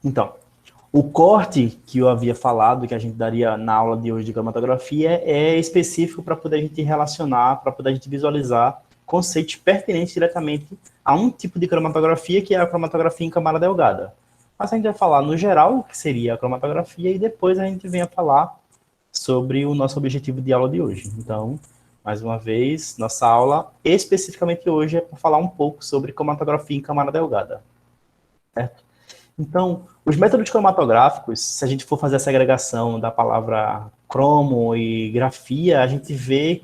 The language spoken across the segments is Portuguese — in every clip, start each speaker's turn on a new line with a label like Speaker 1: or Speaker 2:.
Speaker 1: Então, o corte que eu havia falado, que a gente daria na aula de hoje de cromatografia, é específico para poder a gente relacionar, para poder a gente visualizar conceitos pertinentes diretamente a um tipo de cromatografia, que é a cromatografia em camada delgada. Mas a gente vai falar no geral o que seria a cromatografia e depois a gente vem a falar sobre o nosso objetivo de aula de hoje. Então, mais uma vez, nossa aula especificamente hoje é para falar um pouco sobre cromatografia em camada delgada, certo? Então, os métodos cromatográficos, se a gente for fazer essa agregação da palavra cromo e grafia, a gente vê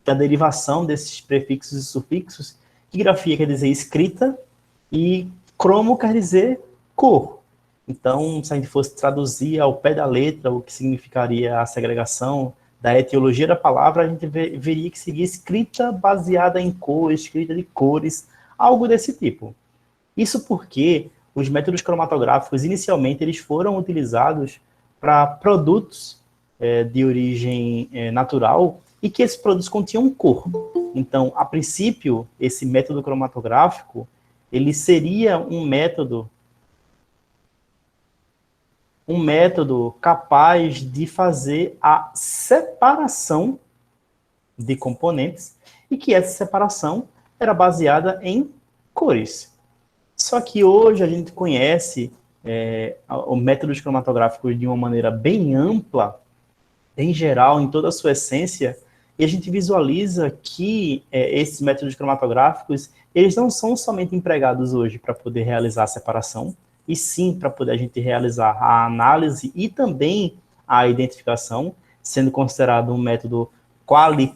Speaker 1: da derivação desses prefixos e sufixos, que grafia quer dizer escrita e cromo quer dizer cor. Então, se a gente fosse traduzir ao pé da letra o que significaria a segregação da etiologia da palavra, a gente veria que seria escrita baseada em cor, escrita de cores, algo desse tipo. Isso porque os métodos cromatográficos, inicialmente, eles foram utilizados para produtos de origem natural e que esses produtos continham cor. Então, a princípio, esse método cromatográfico, ele seria um método capaz de fazer a separação de componentes e que essa separação era baseada em cores. Só que hoje a gente conhece o métodos cromatográficos de uma maneira bem ampla, em geral, em toda a sua essência, e a gente visualiza que esses métodos cromatográficos, eles não são somente empregados hoje para poder realizar a separação, e sim para poder a gente realizar a análise e também a identificação, sendo considerado um método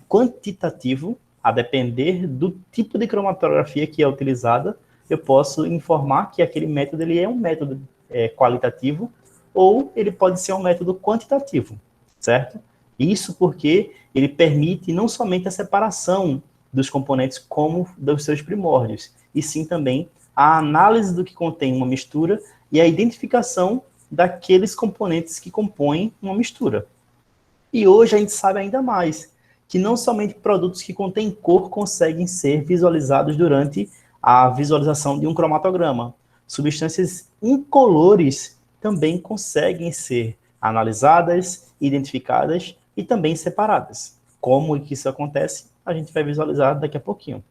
Speaker 1: quantitativo, a depender do tipo de cromatografia que é utilizada, eu posso informar que aquele método ele é um método qualitativo ou ele pode ser um método quantitativo, certo? Isso porque ele permite não somente a separação dos componentes como dos seus primórdios, e sim também a análise do que contém uma mistura e a identificação daqueles componentes que compõem uma mistura. E hoje a gente sabe ainda mais que não somente produtos que contêm cor conseguem ser visualizados durante a visualização de um cromatograma. Substâncias incolores também conseguem ser analisadas, identificadas e também separadas. Como que isso acontece, a gente vai visualizar daqui a pouquinho.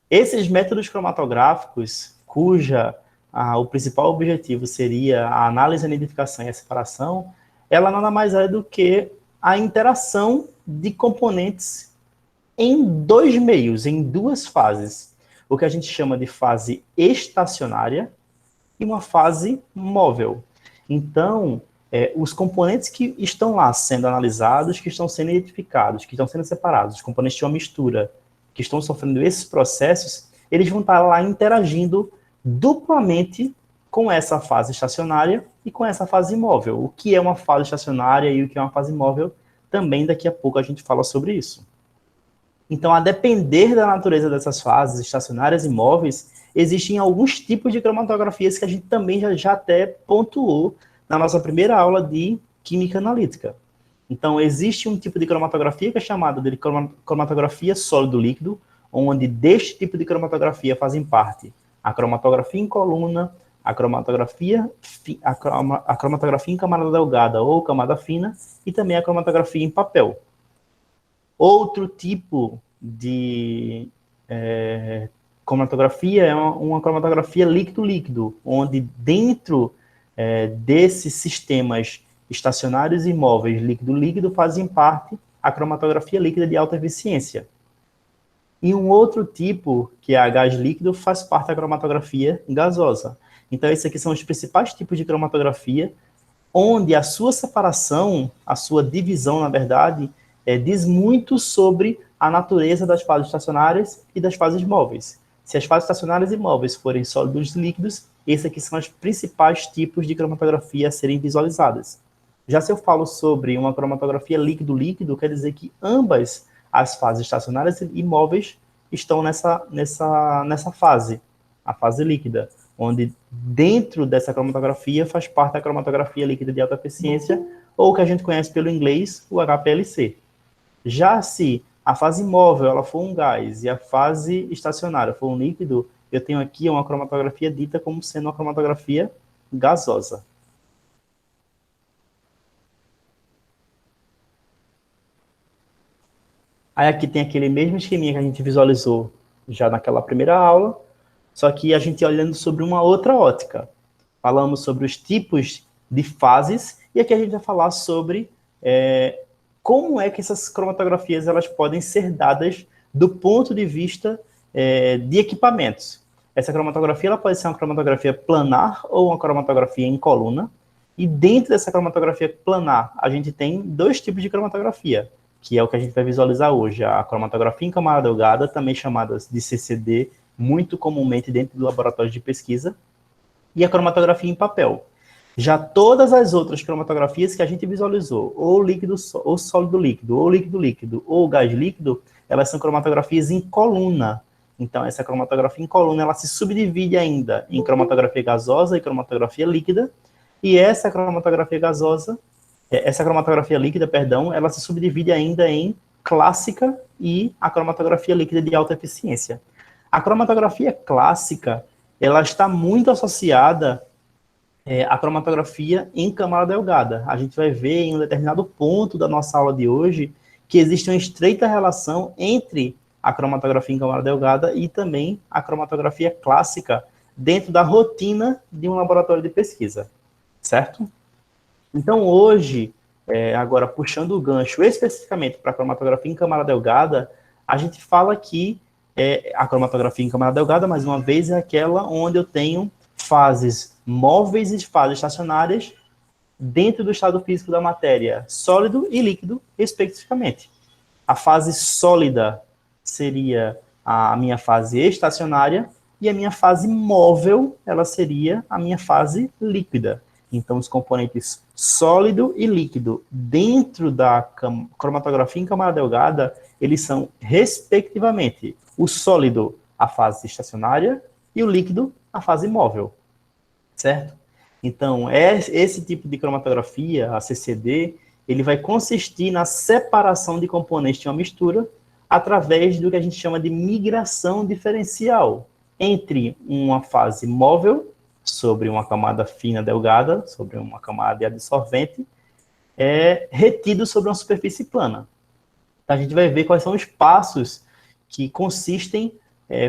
Speaker 1: Esses métodos cromatográficos, o principal objetivo seria a análise, a identificação e a separação, ela nada mais é do que a interação de componentes em dois meios, em duas fases. O que a gente chama de fase estacionária e uma fase móvel. Então, os componentes que estão lá sendo analisados, que estão sendo identificados, que estão sendo separados, os componentes de uma mistura, que estão sofrendo esses processos, eles vão estar lá interagindo duplamente com essa fase estacionária e com essa fase móvel. O que é uma fase estacionária e o que é uma fase móvel, também daqui a pouco a gente fala sobre isso. Então, a depender da natureza dessas fases estacionárias e móveis, existem alguns tipos de cromatografias que a gente também já até pontuou na nossa primeira aula de química analítica. Então, existe um tipo de cromatografia que é chamada de cromatografia sólido-líquido, onde deste tipo de cromatografia fazem parte a cromatografia em coluna, a cromatografia em camada delgada ou camada fina, e também a cromatografia em papel. Outro tipo de cromatografia é uma cromatografia líquido-líquido, onde dentro desses sistemas estacionários e móveis líquido-líquido fazem parte a cromatografia líquida de alta eficiência. E um outro tipo, que é a gás líquido, faz parte da cromatografia gasosa. Então, esses aqui são os principais tipos de cromatografia, onde a sua separação, a sua divisão, na verdade, diz muito sobre a natureza das fases estacionárias e das fases móveis. Se as fases estacionárias e móveis forem sólidos e líquidos, esses aqui são os principais tipos de cromatografia a serem visualizadas. Já se eu falo sobre uma cromatografia líquido-líquido, quer dizer que ambas as fases estacionárias e móveis estão nessa fase, a fase líquida, onde dentro dessa cromatografia faz parte da cromatografia líquida de alta eficiência, ou que a gente conhece pelo inglês, o HPLC. Já se a fase móvel ela for um gás e a fase estacionária for um líquido, eu tenho aqui uma cromatografia dita como sendo uma cromatografia gasosa. Aí aqui tem aquele mesmo esqueminha que a gente visualizou já naquela primeira aula, só que a gente olhando sobre uma outra ótica. Falamos sobre os tipos de fases, e aqui a gente vai falar sobre como é que essas cromatografias elas podem ser dadas do ponto de vista de equipamentos. Essa cromatografia ela pode ser uma cromatografia planar ou uma cromatografia em coluna, e dentro dessa cromatografia planar, a gente tem dois tipos de cromatografia, que é o que a gente vai visualizar hoje, a cromatografia em camada delgada, também chamada de CCD, muito comumente dentro do laboratório de pesquisa, e a cromatografia em papel. Já todas as outras cromatografias que a gente visualizou, ou líquido, ou sólido líquido, ou líquido líquido, ou gás líquido, elas são cromatografias em coluna. Então, essa cromatografia em coluna, ela se subdivide ainda em cromatografia gasosa e cromatografia líquida, e essa cromatografia líquida, perdão, ela se subdivide ainda em clássica e a cromatografia líquida de alta eficiência. A cromatografia clássica, ela está muito associada à cromatografia em camada delgada. A gente vai ver em um determinado ponto da nossa aula de hoje que existe uma estreita relação entre a cromatografia em camada delgada e também a cromatografia clássica dentro da rotina de um laboratório de pesquisa, certo? Então, hoje, agora puxando o gancho especificamente para a cromatografia em camada delgada, a gente fala que a cromatografia em camada delgada, mais uma vez, é aquela onde eu tenho fases móveis e fases estacionárias dentro do estado físico da matéria, sólido e líquido, respectivamente. A fase sólida seria a minha fase estacionária e a minha fase móvel, ela seria a minha fase líquida. Então, os componentes sólido e líquido dentro da cromatografia em camada delgada, eles são, respectivamente, o sólido, a fase estacionária, e o líquido, a fase móvel, certo? Então, esse tipo de cromatografia, a CCD, ele vai consistir na separação de componentes de uma mistura através do que a gente chama de migração diferencial entre uma fase móvel, sobre uma camada fina delgada, sobre uma camada de adsorvente, retido sobre uma superfície plana. Então, a gente vai ver quais são os passos que consistem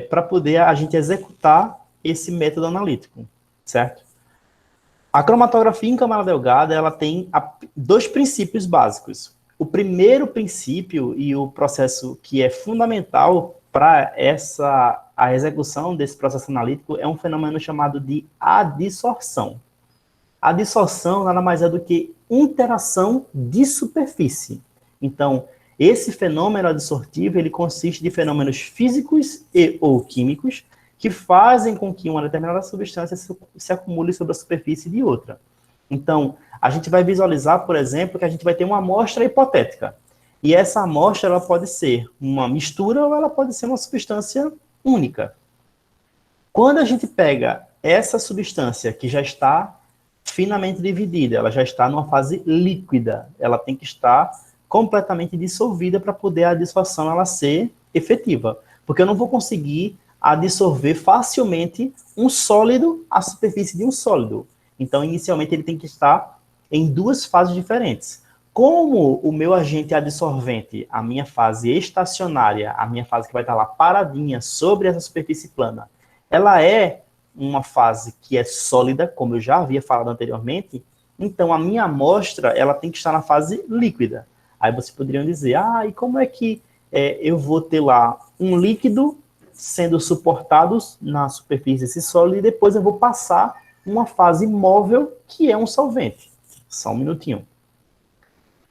Speaker 1: para poder a gente executar esse método analítico, certo? A cromatografia em camada delgada, ela tem dois princípios básicos. O primeiro princípio e o processo que é fundamental para a execução desse processo analítico é um fenômeno chamado de adsorção. A adsorção nada mais é do que interação de superfície. Então, esse fenômeno adsortivo, ele consiste de fenômenos físicos e ou químicos que fazem com que uma determinada substância se acumule sobre a superfície de outra. Então, a gente vai visualizar, por exemplo, que a gente vai ter uma amostra hipotética. E essa amostra ela pode ser uma mistura ou ela pode ser uma substância única. Quando a gente pega essa substância que já está finamente dividida, ela já está numa fase líquida, ela tem que estar completamente dissolvida para poder a dissolção ela ser efetiva. Porque eu não vou conseguir adsorver facilmente um sólido à superfície de um sólido. Então, inicialmente, ele tem que estar em duas fases diferentes. Como o meu agente adsorvente, a minha fase estacionária, a minha fase que vai estar lá paradinha sobre essa superfície plana, ela é uma fase que é sólida, como eu já havia falado anteriormente, então a minha amostra ela tem que estar na fase líquida. Aí vocês poderiam dizer, e como é que eu vou ter lá um líquido sendo suportados na superfície desse sólido e depois eu vou passar uma fase móvel que é um solvente. Só um minutinho.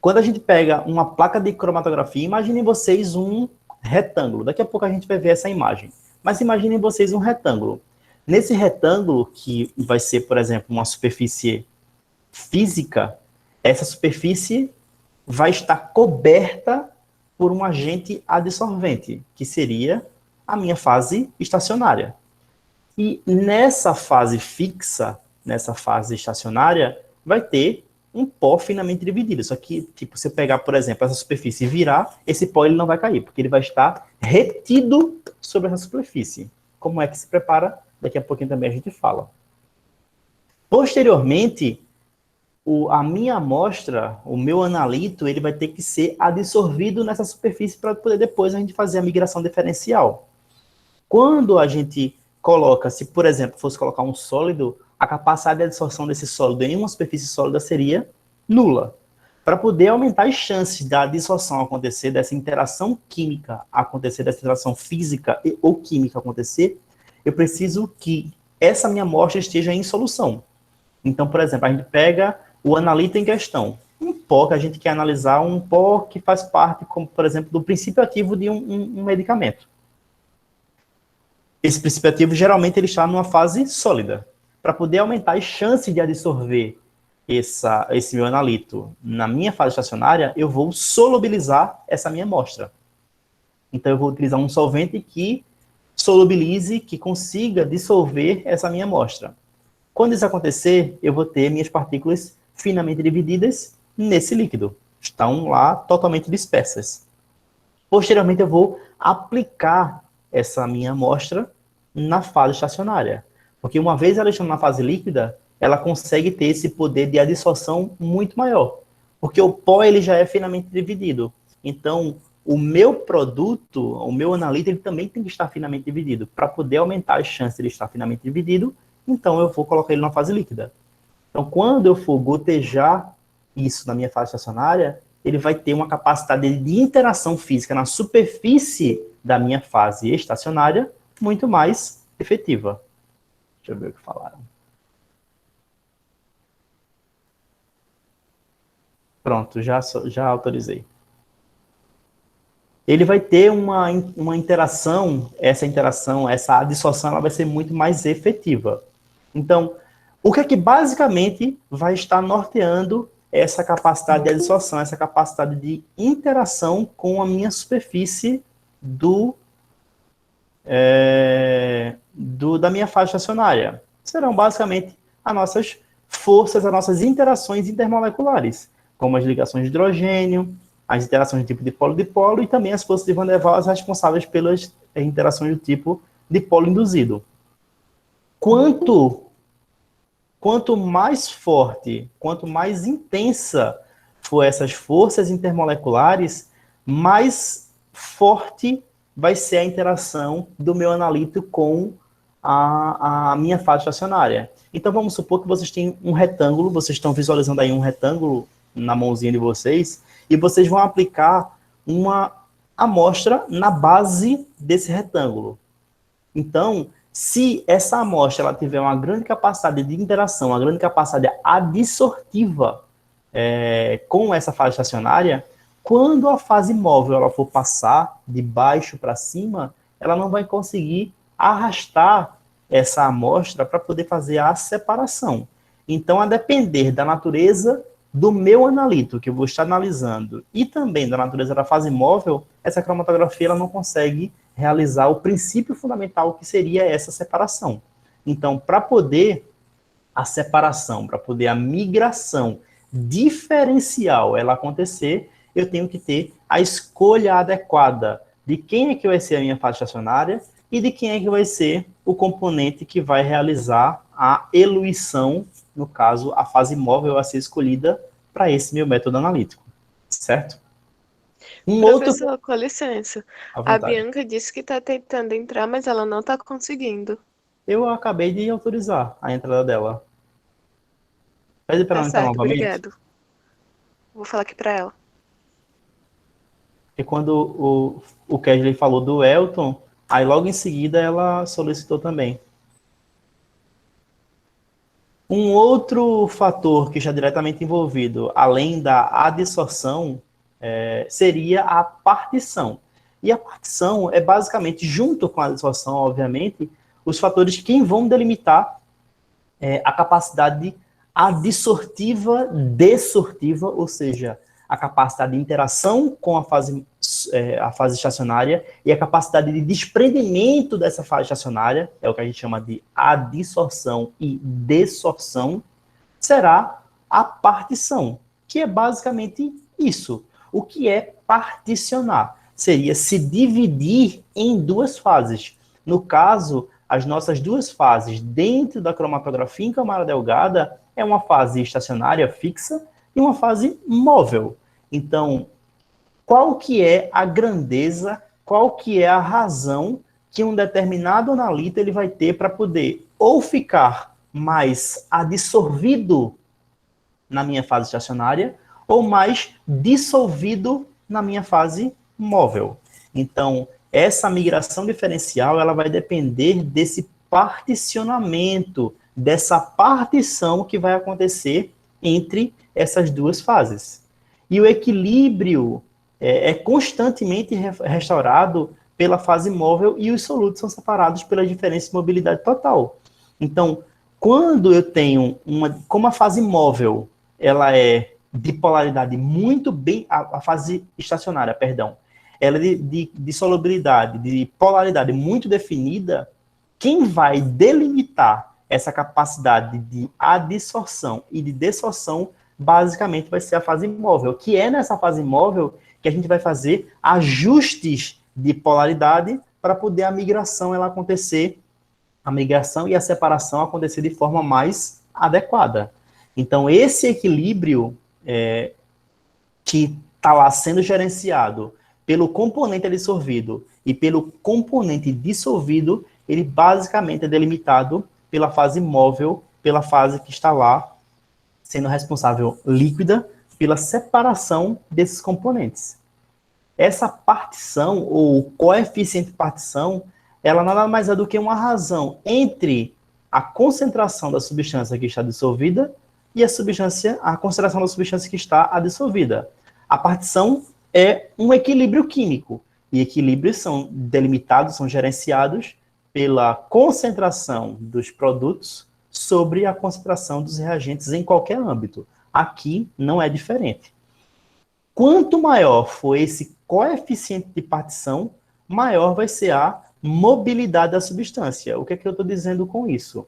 Speaker 1: Quando a gente pega uma placa de cromatografia, imaginem vocês um retângulo. Daqui a pouco a gente vai ver essa imagem. Mas imaginem vocês um retângulo. Nesse retângulo, que vai ser, por exemplo, uma superfície física, essa superfície vai estar coberta por um agente adsorvente, que seria a minha fase estacionária. E nessa fase fixa, nessa fase estacionária, vai ter um pó finamente dividido. Só que, tipo, se eu pegar, por exemplo, essa superfície e virar, esse pó ele não vai cair, porque ele vai estar retido sobre essa superfície. Como é que se prepara? Daqui a pouquinho também a gente fala. Posteriormente, a minha amostra, o meu analito, ele vai ter que ser adsorvido nessa superfície para poder depois a gente fazer a migração diferencial. Quando a gente coloca, se por exemplo fosse colocar um sólido, a capacidade de adsorção desse sólido em uma superfície sólida seria nula. Para poder aumentar as chances da dissolução acontecer, dessa interação química acontecer, dessa interação física ou química acontecer, eu preciso que essa minha amostra esteja em solução. Então, por exemplo, a gente pega o analito em questão, um pó que a gente quer analisar, um pó que faz parte, como, por exemplo, do princípio ativo de um medicamento. Esse princípio ativo, geralmente, ele está numa fase sólida. Para poder aumentar as chances de adsorver esse meu analito na minha fase estacionária, eu vou solubilizar essa minha amostra. Então, eu vou utilizar um solvente que solubilize, que consiga dissolver essa minha amostra. Quando isso acontecer, eu vou ter minhas partículas finamente divididas nesse líquido. Estão lá totalmente dispersas. Posteriormente, eu vou aplicar essa minha amostra na fase estacionária. Porque uma vez ela estando na fase líquida, ela consegue ter esse poder de adsorção muito maior. Porque o pó ele já é finamente dividido. Então, o meu produto, o meu analito, ele também tem que estar finamente dividido. Para poder aumentar as chances de ele estar finamente dividido, então eu vou colocar ele na fase líquida. Então, quando eu for gotejar isso na minha fase estacionária, ele vai ter uma capacidade de interação física na superfície da minha fase estacionária muito mais efetiva. Deixa eu ver o que falaram. Pronto, já autorizei. Ele vai ter uma interação, essa adsorção, ela vai ser muito mais efetiva. Então, o que é que basicamente vai estar norteando essa capacidade de adsorção, essa capacidade de interação com a minha superfície da minha fase estacionária? Serão basicamente as nossas forças, as nossas interações intermoleculares, como as ligações de hidrogênio, as interações do tipo dipolo-dipolo e também as forças de Van der Waals responsáveis pelas interações do tipo dipolo induzido. Quanto mais forte, quanto mais intensa for essas forças intermoleculares, mais forte vai ser a interação do meu analito com a minha fase estacionária. Então, vamos supor que vocês têm um retângulo, vocês estão visualizando aí um retângulo na mãozinha de vocês, e vocês vão aplicar uma amostra na base desse retângulo. Então, se essa amostra ela tiver uma grande capacidade de interação, uma grande capacidade adsortiva com essa fase estacionária, quando a fase móvel ela for passar de baixo para cima, ela não vai conseguir arrastar essa amostra para poder fazer a separação. Então, a depender da natureza do meu analito, que eu vou estar analisando, e também da natureza da fase móvel, essa cromatografia ela não consegue realizar o princípio fundamental que seria essa separação. Então, para poder a separação, para poder a migração diferencial ela acontecer, eu tenho que ter a escolha adequada de quem é que vai ser a minha fase estacionária e de quem é que vai ser o componente que vai realizar a eluição, no caso, a fase móvel a ser escolhida para esse meu método analítico, certo?
Speaker 2: Professor, com licença.
Speaker 1: À
Speaker 2: A Bianca disse que está tentando entrar, mas ela não está conseguindo.
Speaker 1: Eu acabei de autorizar a entrada dela. Pede para ela entrar
Speaker 2: certo,
Speaker 1: novamente.
Speaker 2: obrigado. Vou falar aqui para ela.
Speaker 1: Porque quando o Kesley falou do Elton, aí logo em seguida ela solicitou também. Um outro fator que está diretamente envolvido, além da adsorção, seria a partição. E a partição é basicamente, junto com a adsorção, obviamente, os fatores que vão delimitar a capacidade adsortiva, desortiva, ou seja, a capacidade de interação com a fase estacionária e a capacidade de desprendimento dessa fase estacionária, é o que a gente chama de adsorção e desorção, será a partição, que é basicamente isso. O que é particionar? Seria se dividir em duas fases. No caso, as nossas duas fases dentro da cromatografia em camada delgada é uma fase estacionária fixa e uma fase móvel. Então, qual que é a grandeza, qual que é a razão que um determinado analito ele vai ter para poder ou ficar mais adsorvido na minha fase estacionária ou mais dissolvido na minha fase móvel. Então, essa migração diferencial ela vai depender desse particionamento, dessa partição que vai acontecer entre essas duas fases. E o equilíbrio é constantemente restaurado pela fase móvel e os solutos são separados pela diferença de mobilidade total. Então, quando eu tenho como a fase móvel, ela é de polaridade muito bem, a fase estacionária, perdão, ela é de solubilidade, de polaridade muito definida, quem vai delimitar essa capacidade de adsorção e de desorção, basicamente vai ser a fase móvel, que é nessa fase móvel que a gente vai fazer ajustes de polaridade para poder a migração ela acontecer, a migração e a separação acontecer de forma mais adequada. Então, esse equilíbrio que está lá sendo gerenciado pelo componente adsorvido e pelo componente dissolvido, ele basicamente é delimitado pela fase móvel, pela fase que está lá sendo responsável líquida pela separação desses componentes. Essa partição, ou coeficiente de partição, ela nada mais é do que uma razão entre a concentração da substância que está dissolvida e a concentração da substância que está adsorvida. A partição é um equilíbrio químico, e equilíbrios são delimitados, são gerenciados pela concentração dos produtos sobre a concentração dos reagentes em qualquer âmbito. Aqui não é diferente. Quanto maior for esse coeficiente de partição, maior vai ser a mobilidade da substância. O que é que eu estou dizendo com isso?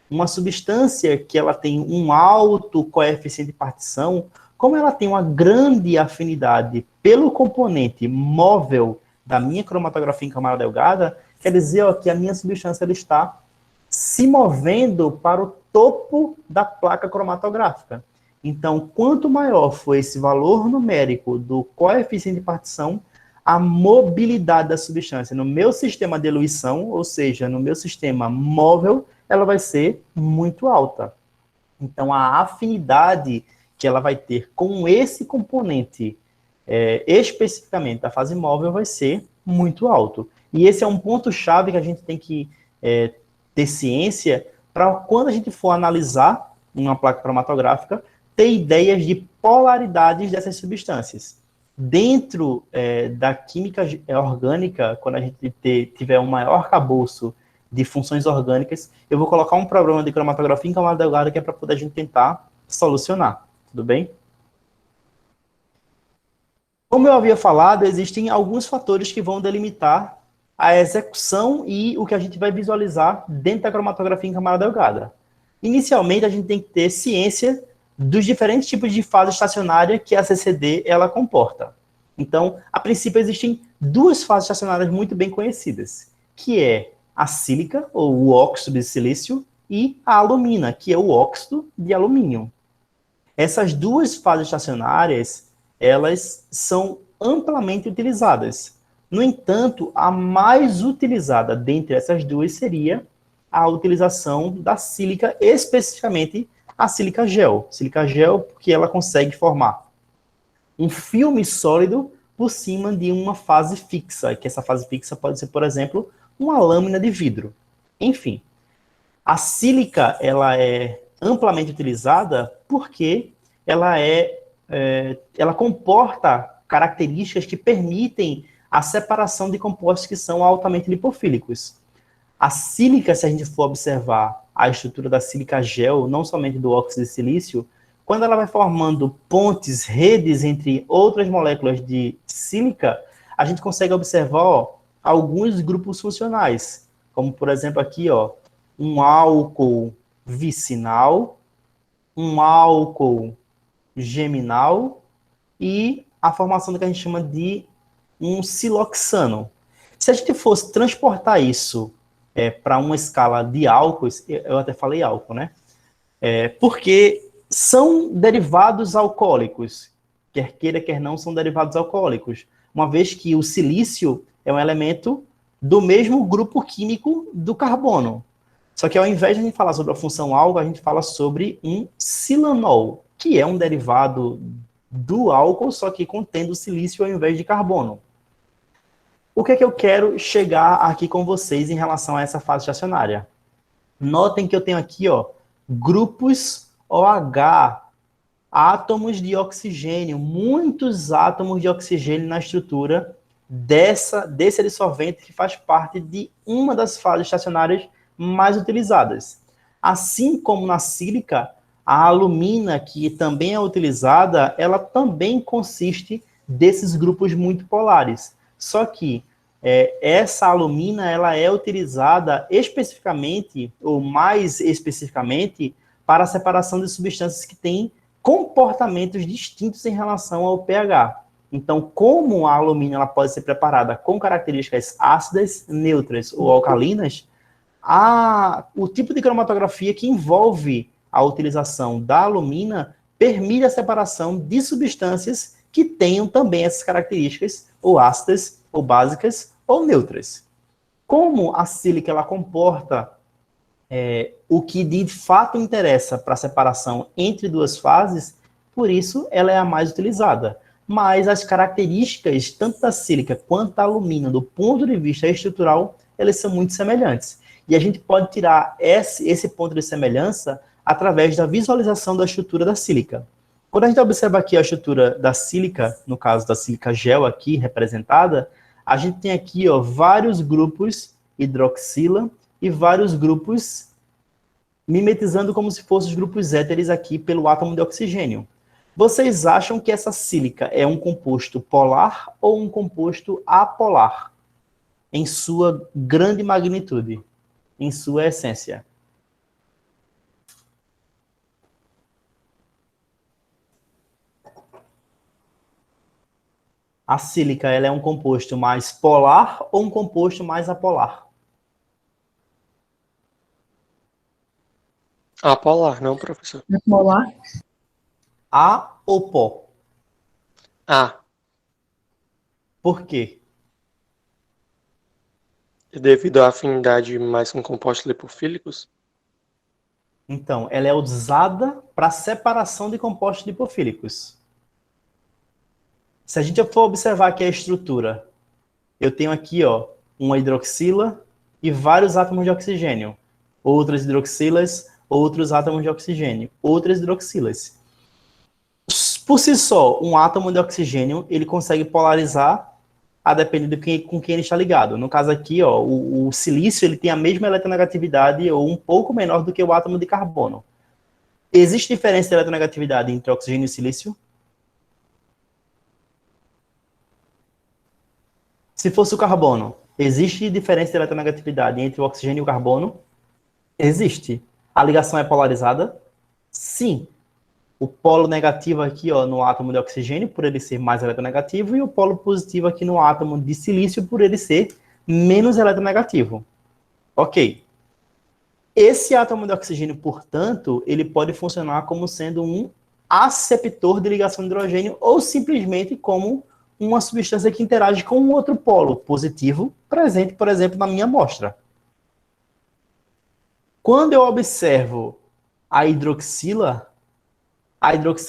Speaker 1: Uma substância que ela tem um alto coeficiente de partição, como ela tem uma grande afinidade pelo componente móvel da minha cromatografia em camada delgada, quer dizer que a minha substância ela está se movendo para o topo da placa cromatográfica. Então, quanto maior for esse valor numérico do coeficiente de partição, a mobilidade da substância no meu sistema de eluição, ou seja, no meu sistema móvel, ela vai ser muito alta. Então, a afinidade que ela vai ter com esse componente, especificamente da fase móvel, vai ser muito alto. E esse é um ponto-chave que a gente tem que ter ciência para quando a gente for analisar uma placa cromatográfica, ter ideias de polaridades dessas substâncias. Dentro da química orgânica, quando a gente tiver um maior arcabouço de funções orgânicas, eu vou colocar um problema de cromatografia em camada delgada que é para poder a gente tentar solucionar. Tudo bem? Como eu havia falado, existem alguns fatores que vão delimitar a execução e o que a gente vai visualizar dentro da cromatografia em camada delgada. Inicialmente, a gente tem que ter ciência dos diferentes tipos de fase estacionária que a CCD ela comporta. Então, a princípio, existem duas fases estacionárias muito bem conhecidas, que é a sílica, ou o óxido de silício, e a alumina, que é o óxido de alumínio. Essas duas fases estacionárias, elas são amplamente utilizadas. No entanto, a mais utilizada dentre essas duas seria a utilização da sílica, especificamente a sílica gel. Sílica gel porque ela consegue formar um filme sólido por cima de uma fase fixa, que essa fase fixa pode ser, por exemplo, uma lâmina de vidro. Enfim, a sílica ela é amplamente utilizada porque ela comporta características que permitem a separação de compostos que são altamente lipofílicos. A sílica, se a gente for observar a estrutura da sílica gel, não somente do óxido de silício, quando ela vai formando pontes, redes entre outras moléculas de sílica, a gente consegue observar alguns grupos funcionais, como por exemplo aqui, um álcool vicinal, um álcool geminal e a formação do que a gente chama de um siloxano. Se a gente fosse transportar isso para uma escala de álcoois, eu até falei álcool, né? Porque são derivados alcoólicos, quer queira, quer não, são derivados alcoólicos, uma vez que o silício é um elemento do mesmo grupo químico do carbono. Só que ao invés de a gente falar sobre a função álcool, a gente fala sobre um silanol, que é um derivado do álcool, só que contendo silício ao invés de carbono. O que é que eu quero chegar aqui com vocês em relação a essa fase estacionária? Notem que eu tenho aqui, ó, grupos OH, átomos de oxigênio, muitos átomos de oxigênio na estrutura desse dissolvente que faz parte de uma das fases estacionárias mais utilizadas. Assim como na sílica, a alumina, que também é utilizada, ela também consiste desses grupos muito polares. Só que essa alumina ela é utilizada especificamente, ou mais especificamente, para a separação de substâncias que têm comportamentos distintos em relação ao pH. Então, como a alumina ela pode ser preparada com características ácidas, neutras ou alcalinas, o tipo de cromatografia que envolve a utilização da alumina permite a separação de substâncias que tenham também essas características, ou ácidas, ou básicas, ou neutras. Como a sílica ela comporta o que de fato interessa para a separação entre duas fases, por isso ela é a mais utilizada. Mas as características, tanto da sílica quanto da alumina, do ponto de vista estrutural, elas são muito semelhantes. E a gente pode tirar esse ponto de semelhança através da visualização da estrutura da sílica. Quando a gente observa aqui a estrutura da sílica, no caso da sílica gel aqui representada, a gente tem aqui ó, vários grupos hidroxila e vários grupos mimetizando como se fossem os grupos éteres aqui pelo átomo de oxigênio. Vocês acham que essa sílica é um composto polar ou um composto apolar? Em sua grande magnitude, em sua essência. A sílica ela é um composto mais polar ou um composto mais apolar?
Speaker 3: Apolar, não, professor?
Speaker 4: Molar.
Speaker 1: A ou pó?
Speaker 3: A.
Speaker 1: Por quê?
Speaker 3: Devido à afinidade mais com compostos lipofílicos?
Speaker 1: Então, ela é usada para separação de compostos lipofílicos. Se a gente for observar aqui a estrutura, eu tenho aqui ó, uma hidroxila e vários átomos de oxigênio. Outras hidroxilas, outros átomos de oxigênio. Outras hidroxilas. Por si só, um átomo de oxigênio, ele consegue polarizar a depender com quem ele está ligado. No caso aqui, ó, o silício ele tem a mesma eletronegatividade ou um pouco menor do que o átomo de carbono. Existe diferença de eletronegatividade entre oxigênio e silício? Se fosse o carbono, existe diferença de eletronegatividade entre o oxigênio e o carbono? Existe. A ligação é polarizada? Sim. O polo negativo aqui ó, no átomo de oxigênio, por ele ser mais eletronegativo, e o polo positivo aqui no átomo de silício, por ele ser menos eletronegativo. Ok. Esse átomo de oxigênio, portanto, ele pode funcionar como sendo um aceptor de ligação de hidrogênio ou simplesmente como uma substância que interage com um outro polo positivo presente, por exemplo, na minha amostra. Quando eu observo a hidroxila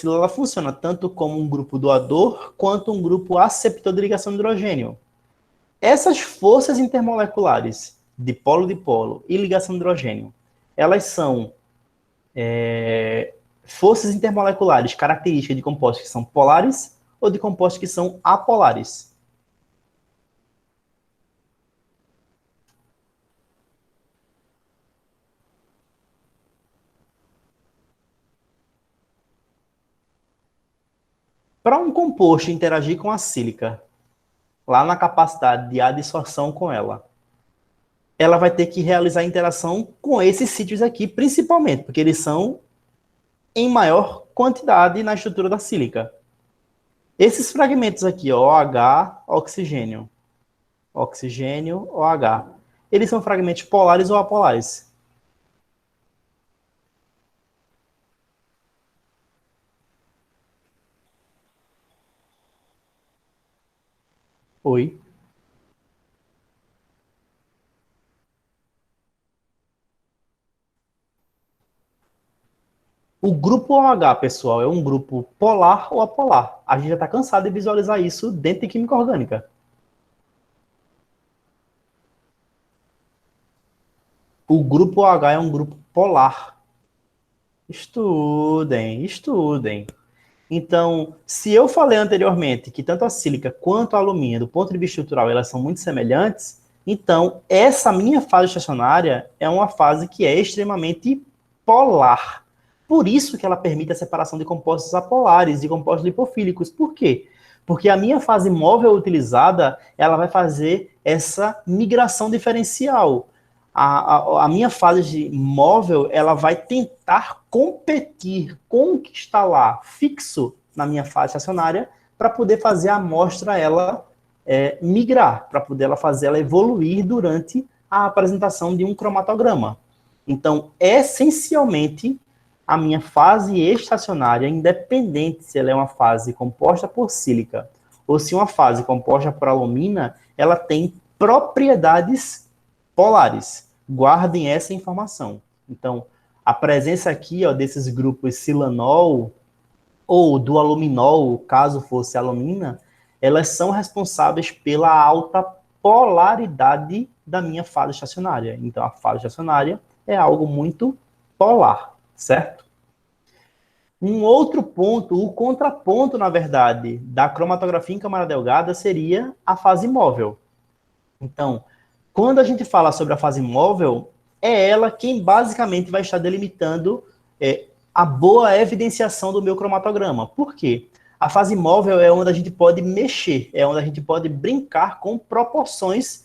Speaker 1: ela funciona tanto como um grupo doador quanto um grupo aceptor de ligação de hidrogênio. Essas forças intermoleculares de polo e ligação de hidrogênio, elas são forças intermoleculares características de compostos que são polares ou de compostos que são apolares. Para um composto interagir com a sílica, lá na capacidade de adsorção com ela vai ter que realizar interação com esses sítios aqui, principalmente, porque eles são em maior quantidade na estrutura da sílica. Esses fragmentos aqui, OH, oxigênio, OH, eles são fragmentos polares ou apolares? Oi. O grupo OH, pessoal, é um grupo polar ou apolar. A gente já está cansado de visualizar isso dentro de química orgânica. O grupo OH é um grupo polar. Estudem, estudem. Então, se eu falei anteriormente que tanto a sílica quanto a alumínio, do ponto de vista estrutural, elas são muito semelhantes, então essa minha fase estacionária é uma fase que é extremamente polar. Por isso que ela permite a separação de compostos apolares e compostos lipofílicos. Por quê? Porque a minha fase móvel utilizada, ela vai fazer essa migração diferencial. A minha fase de móvel, ela vai tentar competir com o que está lá fixo na minha fase estacionária para poder fazer a amostra ela migrar, para poder ela fazer ela evoluir durante a apresentação de um cromatograma. Então, essencialmente, a minha fase estacionária, independente se ela é uma fase composta por sílica ou se uma fase composta por alumina, ela tem propriedades polares. Guardem essa informação. Então, a presença aqui desses grupos silanol ou do aluminol, caso fosse alumina, elas são responsáveis pela alta polaridade da minha fase estacionária. Então, a fase estacionária é algo muito polar, certo? Um outro ponto, o contraponto, na verdade, da cromatografia em camada delgada seria a fase móvel. Então, quando a gente fala sobre a fase móvel, é ela quem basicamente vai estar delimitando a boa evidenciação do meu cromatograma. Por quê? A fase móvel é onde a gente pode mexer, é onde a gente pode brincar com proporções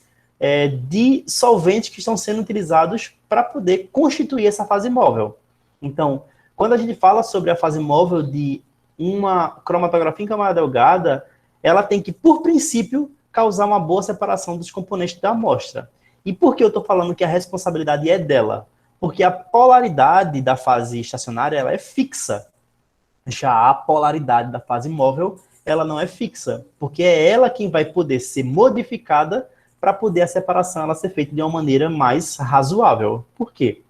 Speaker 1: de solventes que estão sendo utilizados para poder constituir essa fase móvel. Então, quando a gente fala sobre a fase móvel de uma cromatografia em camada delgada, ela tem que, por princípio, causar uma boa separação dos componentes da amostra. E por que eu estou falando que a responsabilidade é dela? Porque a polaridade da fase estacionária ela é fixa. Já a polaridade da fase móvel, ela não é fixa, porque é ela quem vai poder ser modificada para poder a separação ela ser feita de uma maneira mais razoável. Por quê?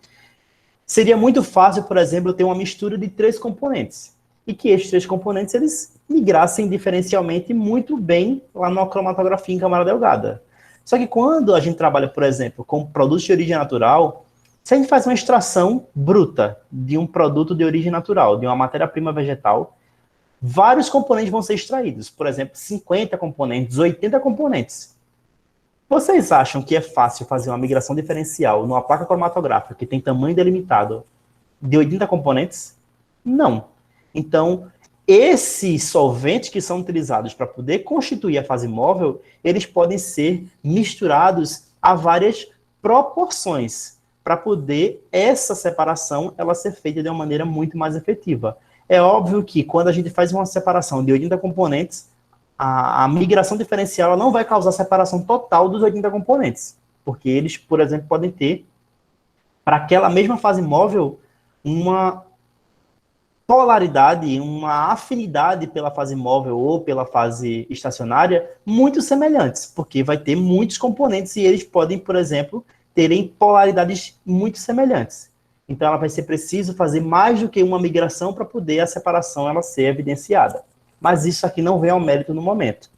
Speaker 1: Seria muito fácil, por exemplo, ter uma mistura de 3 componentes. E que esses 3 componentes, eles migrassem diferencialmente muito bem lá na cromatografia em camada delgada. Só que quando a gente trabalha, por exemplo, com produtos de origem natural, se a gente faz uma extração bruta de um produto de origem natural, de uma matéria-prima vegetal, vários componentes vão ser extraídos. Por exemplo, 50 componentes, 80 componentes. Vocês acham que é fácil fazer uma migração diferencial numa placa cromatográfica que tem tamanho delimitado de 80 componentes? Não. Então, esses solventes que são utilizados para poder constituir a fase móvel, eles podem ser misturados a várias proporções para poder essa separação ela ser feita de uma maneira muito mais efetiva. É óbvio que quando a gente faz uma separação de 80 componentes, a migração diferencial ela não vai causar separação total dos 80 componentes, porque eles, por exemplo, podem ter, para aquela mesma fase móvel, uma polaridade, uma afinidade pela fase móvel ou pela fase estacionária muito semelhantes, porque vai ter muitos componentes e eles podem, por exemplo, terem polaridades muito semelhantes. Então, ela vai ser preciso fazer mais do que uma migração para poder a separação ela ser evidenciada. Mas isso aqui não vem ao mérito no momento.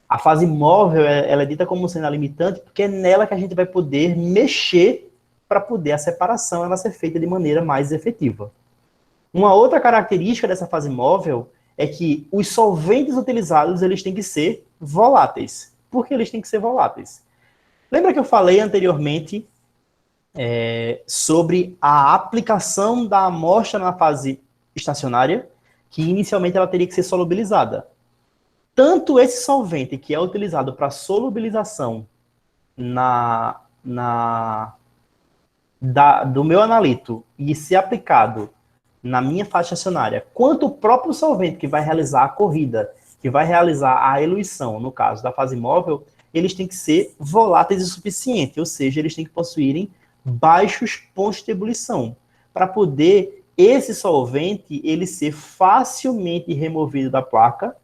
Speaker 1: A fase móvel, ela é dita como sendo a limitante, porque é nela que a gente vai poder mexer para poder a separação ela ser feita de maneira mais efetiva. Uma outra característica dessa fase móvel é que os solventes utilizados eles têm que ser voláteis. Por que eles têm que ser voláteis? Lembra que eu falei anteriormente sobre a aplicação da amostra na fase estacionária, que inicialmente ela teria que ser solubilizada. Tanto esse solvente que é utilizado para solubilização do meu analito e ser aplicado na minha fase estacionária, quanto o próprio solvente que vai realizar a corrida, que vai realizar a eluição, no caso da fase móvel, eles têm que ser voláteis o suficiente, ou seja, eles têm que possuírem baixos pontos de ebulição, para poder esse solvente ele ser facilmente removido da placa.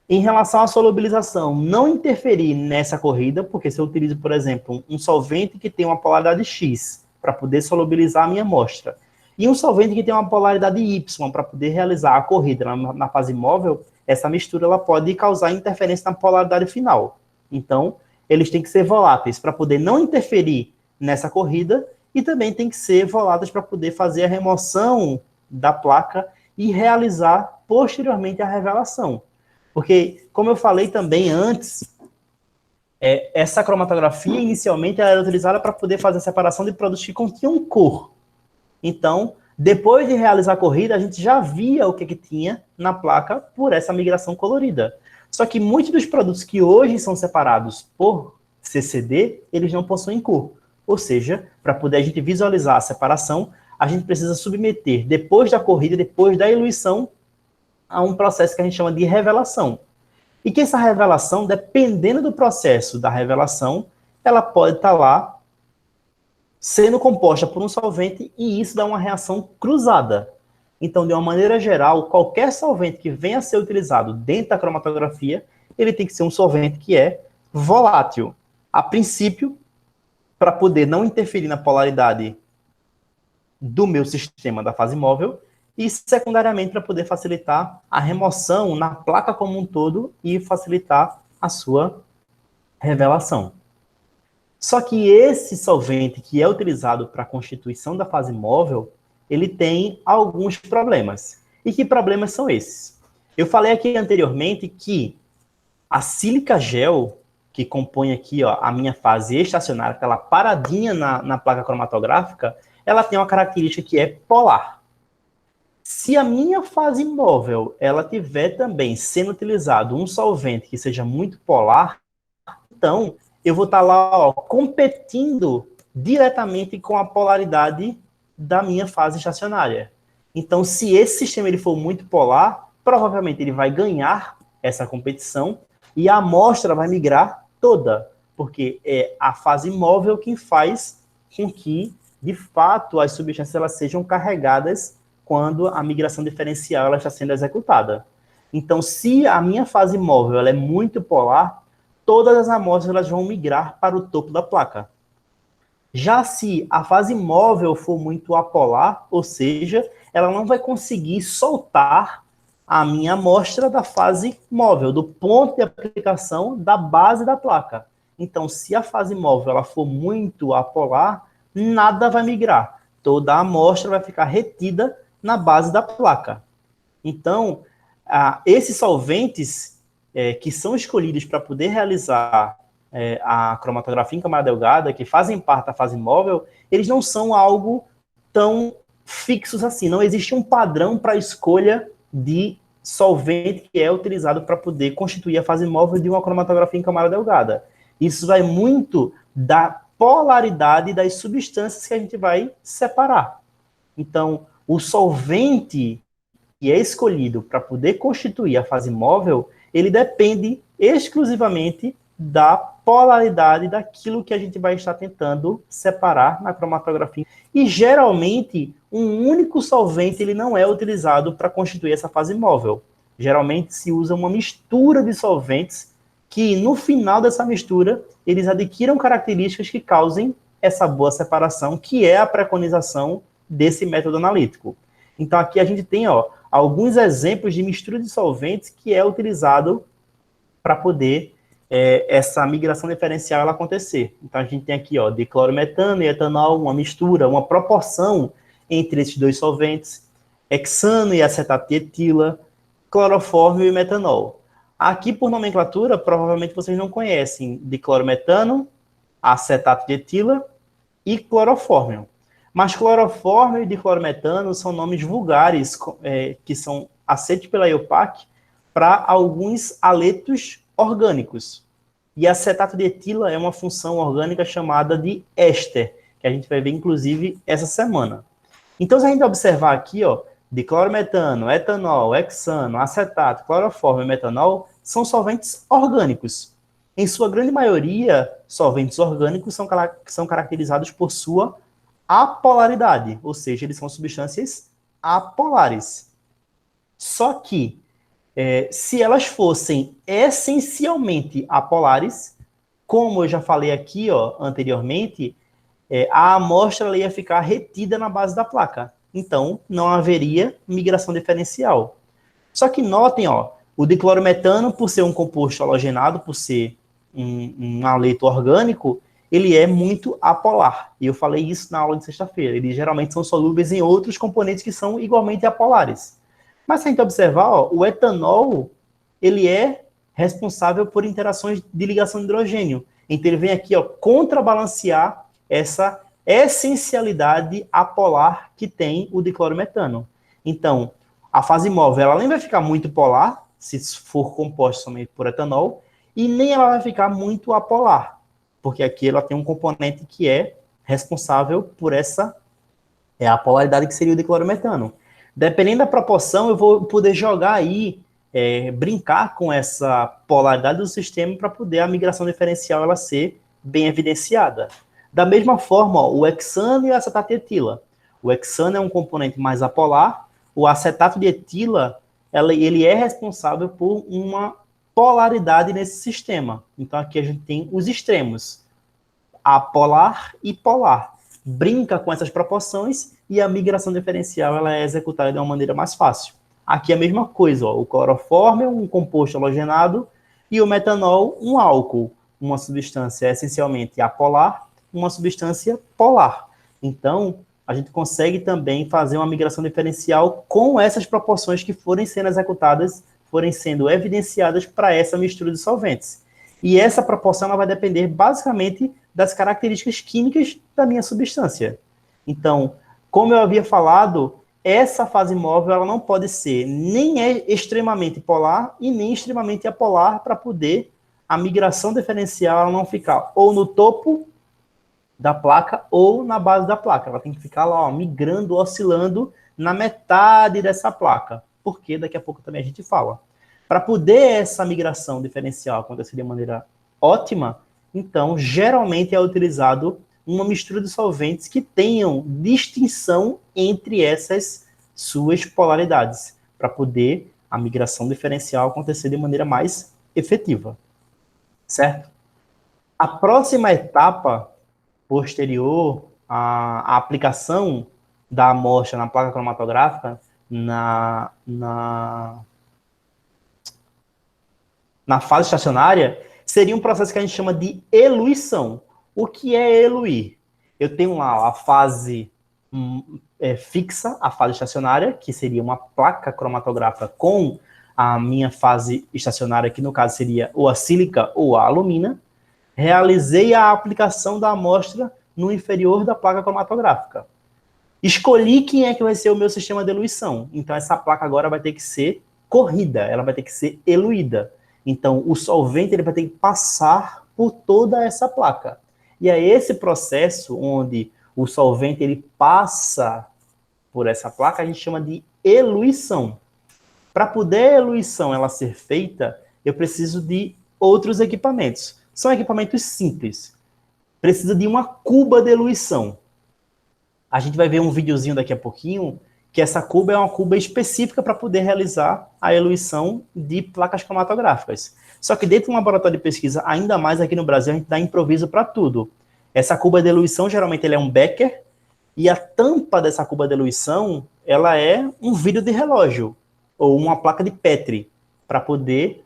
Speaker 1: Em relação à solubilização, não interferir nessa corrida, porque se eu utilizo, por exemplo, um solvente que tem uma polaridade X para poder solubilizar a minha amostra, e um solvente que tem uma polaridade Y para poder realizar a corrida na fase móvel, essa mistura ela pode causar interferência na polaridade final. Então, eles têm que ser voláteis para poder não interferir nessa corrida e também tem que ser voláteis para poder fazer a remoção da placa e realizar posteriormente a revelação. Porque, como eu falei também antes, essa cromatografia inicialmente era utilizada para poder fazer a separação de produtos que continham cor. Então, depois de realizar a corrida, a gente já via o que tinha na placa por essa migração colorida. Só que muitos dos produtos que hoje são separados por CCD, eles não possuem cor. Ou seja, para poder a gente visualizar a separação, a gente precisa submeter, depois da corrida, depois da eluição, a um processo que a gente chama de revelação. E que essa revelação, dependendo do processo da revelação, ela pode estar lá sendo composta por um solvente e isso dá uma reação cruzada. Então, de uma maneira geral, qualquer solvente que venha a ser utilizado dentro da cromatografia, ele tem que ser um solvente que é volátil. A princípio, para poder não interferir na polaridade do meu sistema da fase móvel, e secundariamente para poder facilitar a remoção na placa como um todo e facilitar a sua revelação. Só que esse solvente que é utilizado para a constituição da fase móvel, ele tem alguns problemas. E que problemas são esses? Eu falei aqui anteriormente que a sílica gel, que compõe aqui ó, a minha fase estacionária, aquela paradinha na placa cromatográfica, ela tem uma característica que é polar. Se a minha fase móvel ela tiver também sendo utilizado um solvente que seja muito polar, então eu vou estar lá ó, competindo diretamente com a polaridade da minha fase estacionária. Então, se esse sistema ele for muito polar, provavelmente ele vai ganhar essa competição e a amostra vai migrar toda, porque é a fase móvel que faz com que, de fato, as substâncias elas sejam carregadas quando a migração diferencial ela está sendo executada. Então, se a minha fase móvel ela é muito polar, todas as amostras elas vão migrar para o topo da placa. Já se a fase móvel for muito apolar, ou seja, ela não vai conseguir soltar a minha amostra da fase móvel, do ponto de aplicação da base da placa. Então, se a fase móvel ela for muito apolar, nada vai migrar. Toda a amostra vai ficar retida na base da placa. Então, esses solventes que são escolhidos para poder realizar a cromatografia em camada delgada, que fazem parte da fase móvel, eles não são algo tão fixos assim. Não existe um padrão para a escolha de solvente que é utilizado para poder constituir a fase móvel de uma cromatografia em camada delgada. Isso vai muito da polaridade das substâncias que a gente vai separar. Então, o solvente que é escolhido para poder constituir a fase móvel, ele depende exclusivamente da polaridade daquilo que a gente vai estar tentando separar na cromatografia. E, geralmente, um único solvente ele não é utilizado para constituir essa fase móvel. Geralmente, se usa uma mistura de solventes que, no final dessa mistura, eles adquiram características que causem essa boa separação, que é a preconização desse método analítico. Então, aqui a gente tem alguns exemplos de mistura de solventes que é utilizado para poder essa migração diferencial ela acontecer. Então, a gente tem aqui diclorometano e etanol, uma mistura, uma proporção entre esses dois solventes, hexano e acetato de etila, clorofórmio e metanol. Aqui, por nomenclatura, provavelmente vocês não conhecem diclorometano, acetato de etila e clorofórmio. Mas clorofórmio e diclorometano são nomes vulgares, que são aceitos pela IUPAC para alguns aletos orgânicos. E acetato de etila é uma função orgânica chamada de éster, que a gente vai ver, inclusive, essa semana. Então, se a gente observar aqui, diclorometano, etanol, hexano, acetato, clorofórmio e metanol são solventes orgânicos. Em sua grande maioria, solventes orgânicos são caracterizados por sua apolaridade, ou seja, eles são substâncias apolares. Só que, se elas fossem essencialmente apolares, como eu já falei aqui anteriormente, a amostra ela ia ficar retida na base da placa. Então, não haveria migração diferencial. Só que notem, o diclorometano, por ser um composto halogenado, por ser um haleto orgânico, ele é muito apolar. E eu falei isso na aula de sexta-feira. Eles geralmente são solúveis em outros componentes que são igualmente apolares. Mas se a gente observar, o etanol, ele é responsável por interações de ligação de hidrogênio. Então ele vem aqui, contrabalancear essa essencialidade apolar que tem o diclorometano. Então, a fase móvel, ela nem vai ficar muito polar, se for composta somente por etanol, e nem ela vai ficar muito apolar, porque aqui ela tem um componente que é responsável por essa apolaridade que seria o diclorometano. Dependendo da proporção, eu vou poder jogar aí, brincar com essa polaridade do sistema para poder a migração diferencial ela ser bem evidenciada. Da mesma forma, o hexano e a acetato de etila. O hexano é um componente mais apolar, o acetato de etila, ele é responsável por uma polaridade nesse sistema. Então aqui a gente tem os extremos, apolar e polar. Brinca com essas proporções e a migração diferencial ela é executada de uma maneira mais fácil. Aqui é a mesma coisa, o cloroformo é um composto halogenado e o metanol um álcool, uma substância essencialmente apolar, uma substância polar. Então, a gente consegue também fazer uma migração diferencial com essas proporções que forem sendo executadas, forem sendo evidenciadas para essa mistura de solventes. E essa proporção ela vai depender basicamente das características químicas da minha substância. Então, como eu havia falado, essa fase móvel ela não pode ser nem extremamente polar e nem extremamente apolar para poder a migração diferencial ela não ficar ou no topo da placa ou na base da placa. Ela tem que ficar lá, migrando, oscilando na metade dessa placa. Porque daqui a pouco também a gente fala. Para poder essa migração diferencial acontecer de maneira ótima, então, geralmente é utilizado uma mistura de solventes que tenham distinção entre essas suas polaridades, para poder a migração diferencial acontecer de maneira mais efetiva. Certo? A próxima etapa posterior à aplicação da amostra na placa cromatográfica, na fase estacionária, seria um processo que a gente chama de eluição. O que é eluir? Eu tenho lá a fase fixa, a fase estacionária, que seria uma placa cromatográfica com a minha fase estacionária, que no caso seria ou a sílica ou a alumina. Realizei a aplicação da amostra no inferior da placa cromatográfica. Escolhi quem é que vai ser o meu sistema de eluição. Então, essa placa agora vai ter que ser corrida, ela vai ter que ser eluída. Então, o solvente ele vai ter que passar por toda essa placa. E é esse processo onde o solvente ele passa por essa placa, a gente chama de eluição. Para poder a eluição ela ser feita, eu preciso de outros equipamentos. São equipamentos simples. Precisa de uma cuba de eluição. A gente vai ver um videozinho daqui a pouquinho, que essa cuba é uma cuba específica para poder realizar a eluição de placas cromatográficas. Só que dentro de um laboratório de pesquisa, ainda mais aqui no Brasil, a gente dá improviso para tudo. Essa cuba de eluição, geralmente, ela é um becker, e a tampa dessa cuba de eluição, ela é um vidro de relógio, ou uma placa de Petri, para poder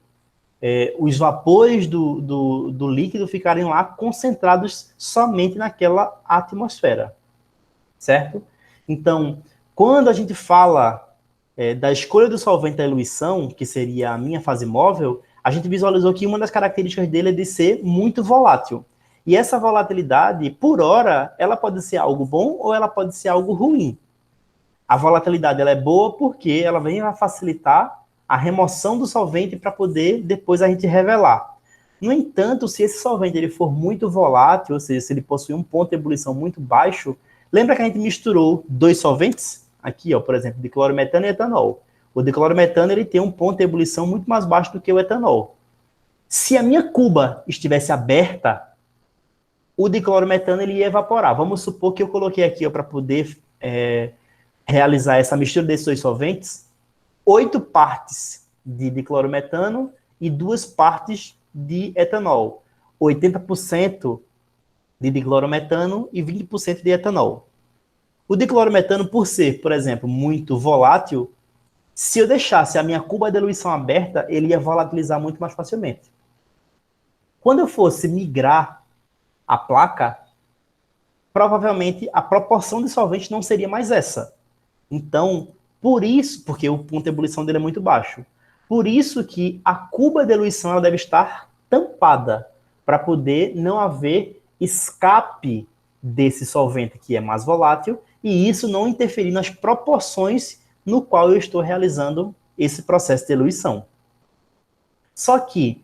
Speaker 1: os vapores do líquido ficarem lá concentrados somente naquela atmosfera, certo? Então, quando a gente fala da escolha do solvente da eluição, que seria a minha fase móvel, a gente visualizou que uma das características dele é de ser muito volátil. E essa volatilidade, por hora, ela pode ser algo bom ou ela pode ser algo ruim. A volatilidade ela é boa porque ela vem a facilitar a remoção do solvente para poder depois a gente revelar. No entanto, se esse solvente ele for muito volátil, ou seja, se ele possui um ponto de ebulição muito baixo, lembra que a gente misturou dois solventes? Aqui, por exemplo, diclorometano e etanol. O diclorometano ele tem um ponto de ebulição muito mais baixo do que o etanol. Se a minha cuba estivesse aberta, o diclorometano ele ia evaporar. Vamos supor que eu coloquei aqui para poder realizar essa mistura desses dois solventes, 8 partes de diclorometano e 2 partes de etanol. 80% de diclorometano e 20% de etanol. O diclorometano, por ser, por exemplo, muito volátil, se eu deixasse a minha cuba de eluição aberta, ele ia volatilizar muito mais facilmente. Quando eu fosse migrar a placa, provavelmente a proporção de solvente não seria mais essa. Então, por isso, porque o ponto de ebulição dele é muito baixo, por isso que a cuba de eluição ela deve estar tampada, para poder não haver escape desse solvente que é mais volátil, e isso não interferir nas proporções no qual eu estou realizando esse processo de eluição. Só que,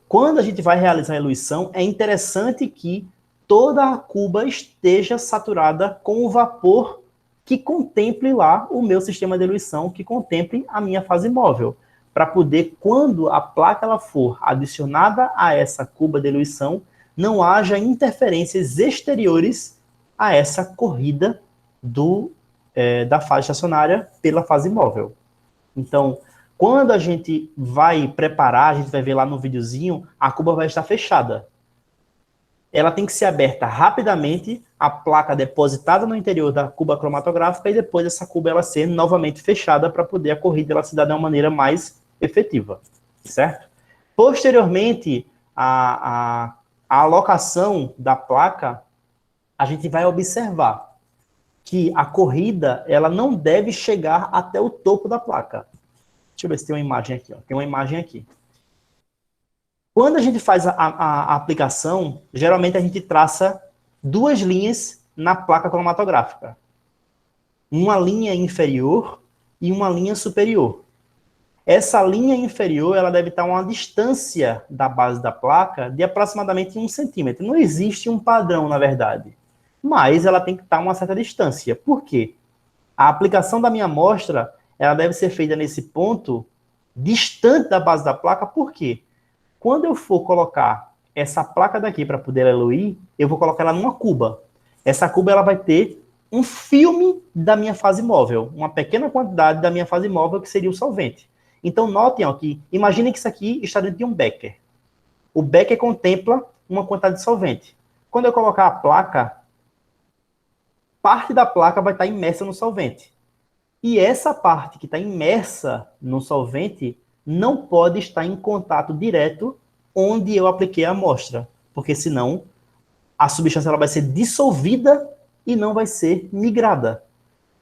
Speaker 1: quando a gente vai realizar a eluição, é interessante que toda a cuba esteja saturada com o vapor que contemple lá o meu sistema de eluição, que contemple a minha fase móvel, para poder, quando a placa ela for adicionada a essa cuba de eluição, não haja interferências exteriores a essa corrida da fase estacionária pela fase móvel. Então, quando a gente vai preparar, a gente vai ver lá no videozinho, a cuba vai estar fechada. Ela tem que ser aberta rapidamente, a placa depositada no interior da cuba cromatográfica e depois essa cuba ela ser novamente fechada para poder a corrida ela se dar de uma maneira mais efetiva, certo? Posteriormente, a alocação da placa, a gente vai observar que a corrida ela não deve chegar até o topo da placa. Deixa eu ver se tem uma imagem aqui. Ó. Tem uma imagem aqui. Quando a gente faz a aplicação, geralmente a gente traça 2 linhas na placa cromatográfica. Uma linha inferior e uma linha superior. Essa linha inferior ela deve estar a uma distância da base da placa de aproximadamente 1 centímetro. Não existe um padrão, na verdade. Mas ela tem que estar a uma certa distância. Por quê? A aplicação da minha amostra ela deve ser feita nesse ponto distante da base da placa. Por quê? Quando eu for colocar essa placa daqui para poder eluir, eu vou colocar ela numa cuba. Essa cuba ela vai ter um filme da minha fase móvel, uma pequena quantidade da minha fase móvel, que seria o solvente. Então, notem ó, que, imaginem que isso aqui está dentro de um becker. O becker contempla uma quantidade de solvente. Quando eu colocar a placa, parte da placa vai estar imersa no solvente. E essa parte que está imersa no solvente não pode estar em contato direto onde eu apliquei a amostra, porque senão a substância ela vai ser dissolvida e não vai ser migrada.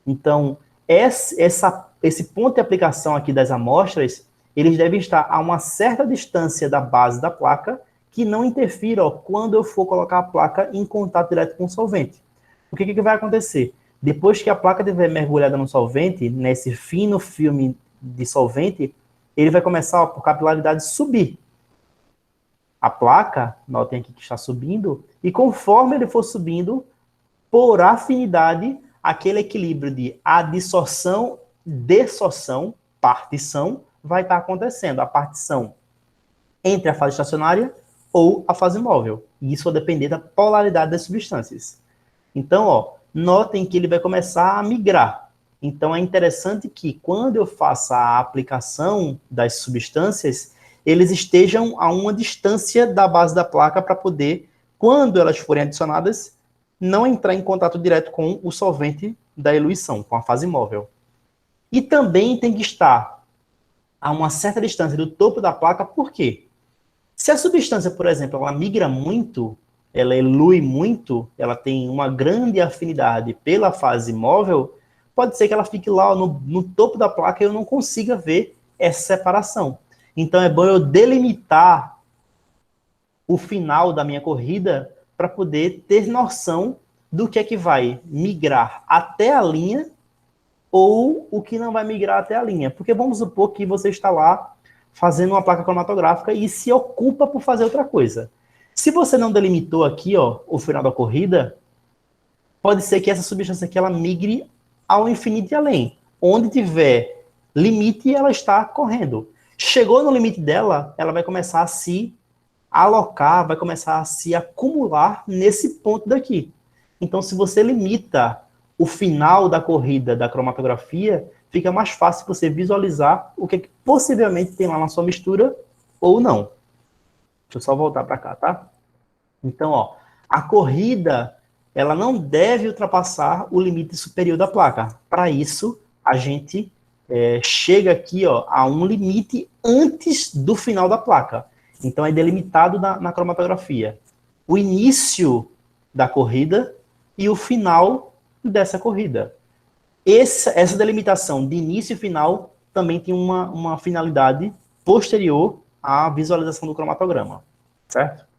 Speaker 1: Então, esse ponto de aplicação aqui das amostras, eles devem estar a uma certa distância da base da placa, que não interfira quando eu for colocar a placa em contato direto com o solvente. O que vai acontecer? Depois que a placa estiver mergulhada no solvente, nesse fino filme de solvente, ele vai começar, por capilaridade, subir. A placa, notem aqui que está subindo, e conforme ele for subindo, por afinidade, aquele equilíbrio de adsorção, dessorção, partição, vai estar acontecendo. A partição entre a fase estacionária ou a fase móvel. E isso vai depender da polaridade das substâncias. Então, ó, notem que ele vai começar a migrar. Então, é interessante que, quando eu faça a aplicação das substâncias, eles estejam a uma distância da base da placa para poder, quando elas forem adicionadas, não entrar em contato direto com o solvente da eluição, com a fase móvel. E também tem que estar a uma certa distância do topo da placa, por quê? Se a substância, por exemplo, ela migra muito, ela elui muito, ela tem uma grande afinidade pela fase móvel, pode ser que ela fique lá no topo da placa e eu não consiga ver essa separação. Então é bom eu delimitar o final da minha corrida para poder ter noção do que é que vai migrar até a linha ou o que não vai migrar até a linha. Porque vamos supor que você está lá fazendo uma placa cromatográfica e se ocupa por fazer outra coisa. Se você não delimitou aqui, ó, o final da corrida, pode ser que essa substância aqui ela migre ao infinito e além. Onde tiver limite, ela está correndo. Chegou no limite dela, ela vai começar a se alocar, vai começar a se acumular nesse ponto daqui. Então, se você limita o final da corrida da cromatografia, fica mais fácil você visualizar o que possivelmente tem lá na sua mistura ou não. Deixa eu só voltar para cá, tá? Então, ó, a corrida, ela não deve ultrapassar o limite superior da placa. Para isso, a gente chega aqui, ó, a um limite antes do final da placa. Então, é delimitado na cromatografia o início da corrida e o final dessa corrida. Essa delimitação de início e final também tem uma finalidade posterior à visualização do cromatograma, certo?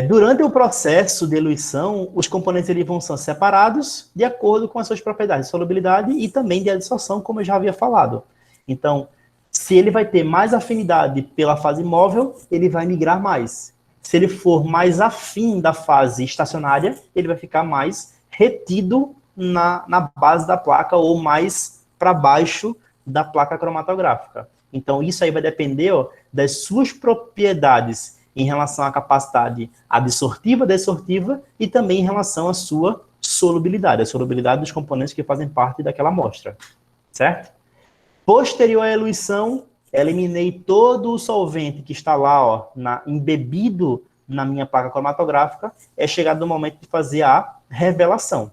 Speaker 1: Durante o processo de eluição, os componentes eles vão ser separados de acordo com as suas propriedades de solubilidade e também de adsorção, como eu já havia falado. Então, se ele vai ter mais afinidade pela fase móvel, ele vai migrar mais. Se ele for mais afim da fase estacionária, ele vai ficar mais retido na base da placa ou mais para baixo da placa cromatográfica. Então, isso aí vai depender, ó, das suas propriedades em relação à capacidade adsortiva, desortiva e também em relação à sua solubilidade, a solubilidade dos componentes que fazem parte daquela amostra, certo? Posterior à eluição, eliminei todo o solvente que está lá, ó, embebido na minha placa cromatográfica, é chegado o momento de fazer a revelação.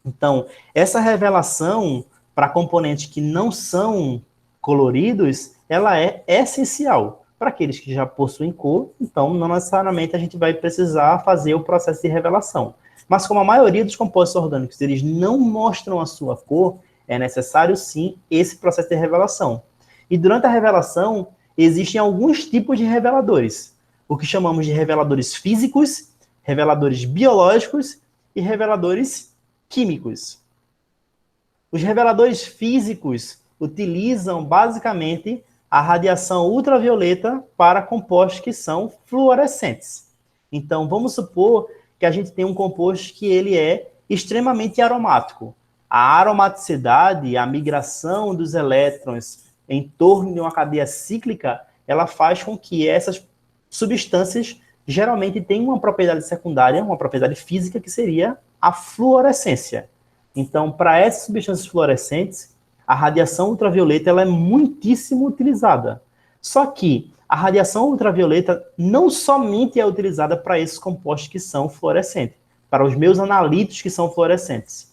Speaker 1: Então, essa revelação para componentes que não são coloridos, ela é essencial. Para aqueles que já possuem cor, então não necessariamente a gente vai precisar fazer o processo de revelação. Mas como a maioria dos compostos orgânicos eles não mostram a sua cor, é necessário sim esse processo de revelação. E durante a revelação, existem alguns tipos de reveladores. O que chamamos de reveladores físicos, reveladores biológicos e reveladores químicos. Os reveladores físicos utilizam basicamente a radiação ultravioleta para compostos que são fluorescentes. Então, vamos supor que a gente tem um composto que ele é extremamente aromático. A aromaticidade, a migração dos elétrons em torno de uma cadeia cíclica, ela faz com que essas substâncias geralmente tenham uma propriedade secundária, uma propriedade física, que seria a fluorescência. Então, para essas substâncias fluorescentes, a radiação ultravioleta ela é muitíssimo utilizada. Só que a radiação ultravioleta não somente é utilizada para esses compostos que são fluorescentes, para os meus analíticos que são fluorescentes.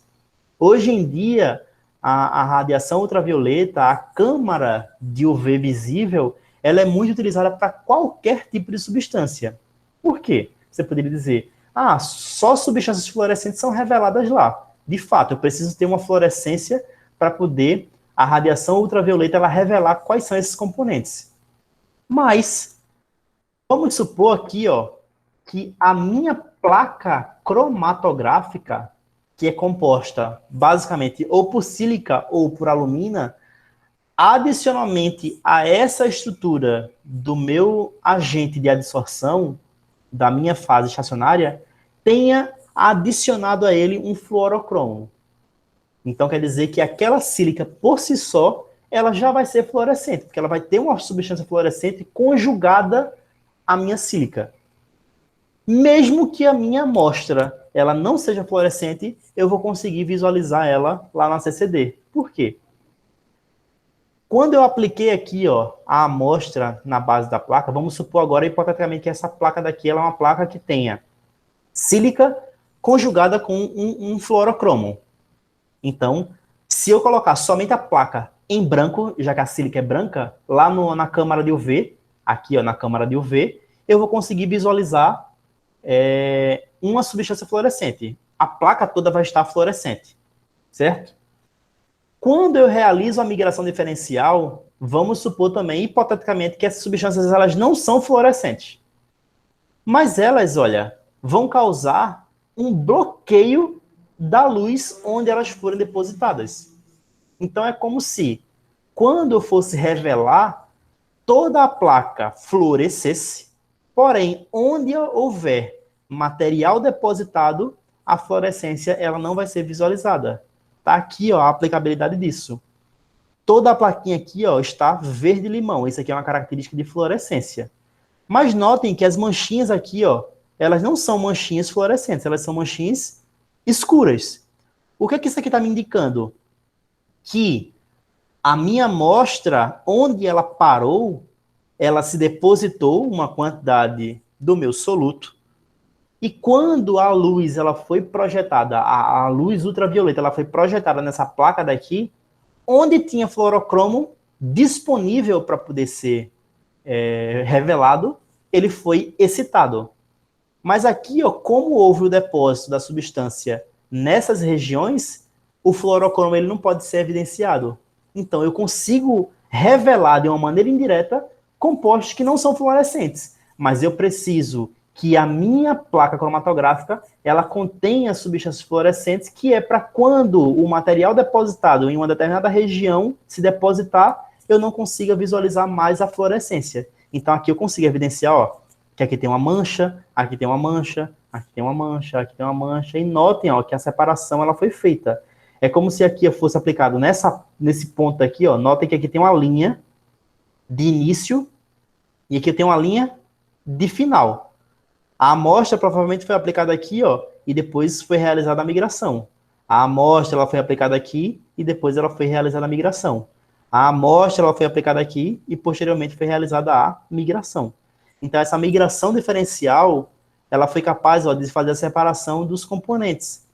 Speaker 1: Hoje em dia, a radiação ultravioleta, a câmara de UV visível, ela é muito utilizada para qualquer tipo de substância. Por quê? Você poderia dizer, só substâncias fluorescentes são reveladas lá. De fato, eu preciso ter uma fluorescência para poder a radiação ultravioleta ela revelar quais são esses componentes. Mas, vamos supor aqui, ó, que a minha placa cromatográfica, que é composta basicamente ou por sílica ou por alumina, adicionalmente a essa estrutura do meu agente de adsorção, da minha fase estacionária, tenha adicionado a ele um fluorocromo. Então, quer dizer que aquela sílica, por si só, ela já vai ser fluorescente, porque ela vai ter uma substância fluorescente conjugada à minha sílica. Mesmo que a minha amostra ela não seja fluorescente, eu vou conseguir visualizar ela lá na CCD. Por quê? Quando eu apliquei aqui, ó, a amostra na base da placa, vamos supor agora, hipoteticamente, que essa placa daqui ela é uma placa que tenha sílica conjugada com um fluorocromo. Então, se eu colocar somente a placa em branco, já que a sílica é branca, lá na câmara de UV, aqui ó, na câmara de UV, eu vou conseguir visualizar uma substância fluorescente. A placa toda vai estar fluorescente, certo? Quando eu realizo a migração diferencial, vamos supor também, hipoteticamente, que essas substâncias elas não são fluorescentes. Mas elas, olha, vão causar um bloqueio da luz onde elas forem depositadas. Então é como se, quando eu fosse revelar, toda a placa fluorescesse, porém, onde houver material depositado, a fluorescência ela não vai ser visualizada. Tá aqui ó, a aplicabilidade disso. toda a plaquinha aqui, ó, está verde-limão. Isso aqui é uma característica de fluorescência. Mas notem que as manchinhas aqui, ó, elas não são manchinhas fluorescentes, elas são manchinhas escuras. O que é que isso aqui está me indicando? Que a minha amostra, onde ela parou, ela se depositou uma quantidade do meu soluto, e quando a luz ela foi projetada, a luz ultravioleta ela foi projetada nessa placa daqui, onde tinha fluorocromo disponível para poder ser revelado, ele foi excitado. Mas aqui, ó, como houve o depósito da substância nessas regiões, o fluorocromo ele não pode ser evidenciado. Então, eu consigo revelar de uma maneira indireta compostos que não são fluorescentes. Mas eu preciso que a minha placa cromatográfica ela contenha substâncias fluorescentes, que é para quando o material depositado em uma determinada região se depositar, eu não consiga visualizar mais a fluorescência. Então, aqui eu consigo evidenciar, ó, que aqui tem uma mancha, aqui tem uma mancha, aqui tem uma mancha, aqui tem uma mancha, e notem, ó, que a separação ela foi feita. É como se aqui fosse aplicado nesse ponto aqui, ó, notem que aqui tem uma linha de início e aqui tem uma linha de final. A amostra provavelmente foi aplicada aqui, ó, e depois foi realizada a migração. A amostra ela foi aplicada aqui e depois ela foi realizada a migração. A amostra ela foi aplicada aqui e posteriormente foi realizada a migração. Então, essa migração diferencial, ela foi capaz, ó, de fazer a separação dos componentes.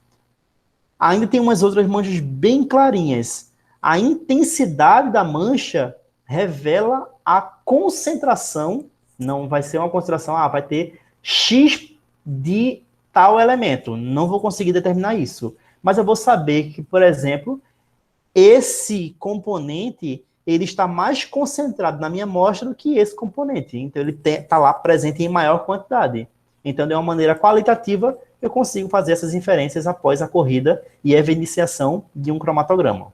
Speaker 1: Ainda tem umas outras manchas bem clarinhas. A intensidade da mancha revela a concentração, não vai ser uma concentração, vai ter X de tal elemento. Não vou conseguir determinar isso. Mas eu vou saber que, por exemplo, esse componente ele está mais concentrado na minha amostra do que esse componente. Então, ele está lá presente em maior quantidade. Então, de uma maneira qualitativa, eu consigo fazer essas inferências após a corrida e a evidenciação de um cromatograma.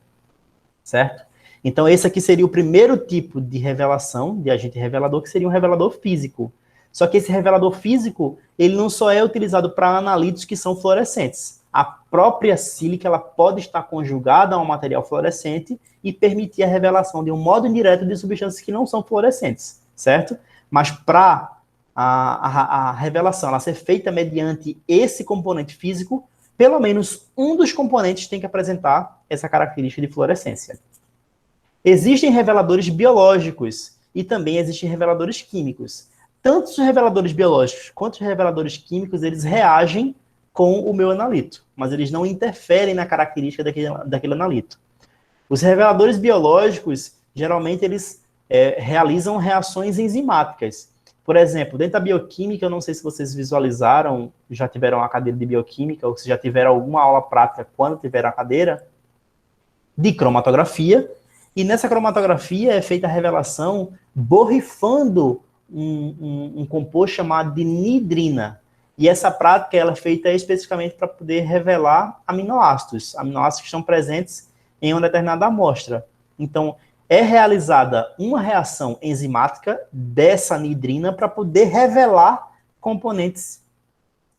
Speaker 1: Certo? Então, esse aqui seria o primeiro tipo de revelação, de agente revelador, que seria um revelador físico. Só que esse revelador físico, ele não só é utilizado para analíticos que são fluorescentes. A própria sílica ela pode estar conjugada a um material fluorescente e permitir a revelação de um modo indireto de substâncias que não são fluorescentes, certo? Mas para a revelação ela ser feita mediante esse componente físico, pelo menos um dos componentes tem que apresentar essa característica de fluorescência. Existem reveladores biológicos e também existem reveladores químicos. Tanto os reveladores biológicos quanto os reveladores químicos, eles reagem com o meu analito, mas eles não interferem na característica daquele analito. Os reveladores biológicos, geralmente, eles realizam reações enzimáticas. Por exemplo, dentro da bioquímica, eu não sei se vocês visualizaram, já tiveram uma cadeira de bioquímica, ou se já tiveram alguma aula prática quando tiveram a cadeira, de cromatografia, e nessa cromatografia é feita a revelação borrifando um composto chamado de nidrina. E essa prática ela é feita especificamente para poder revelar aminoácidos que estão presentes em uma determinada amostra. Então, é realizada uma reação enzimática dessa nidrina para poder revelar componentes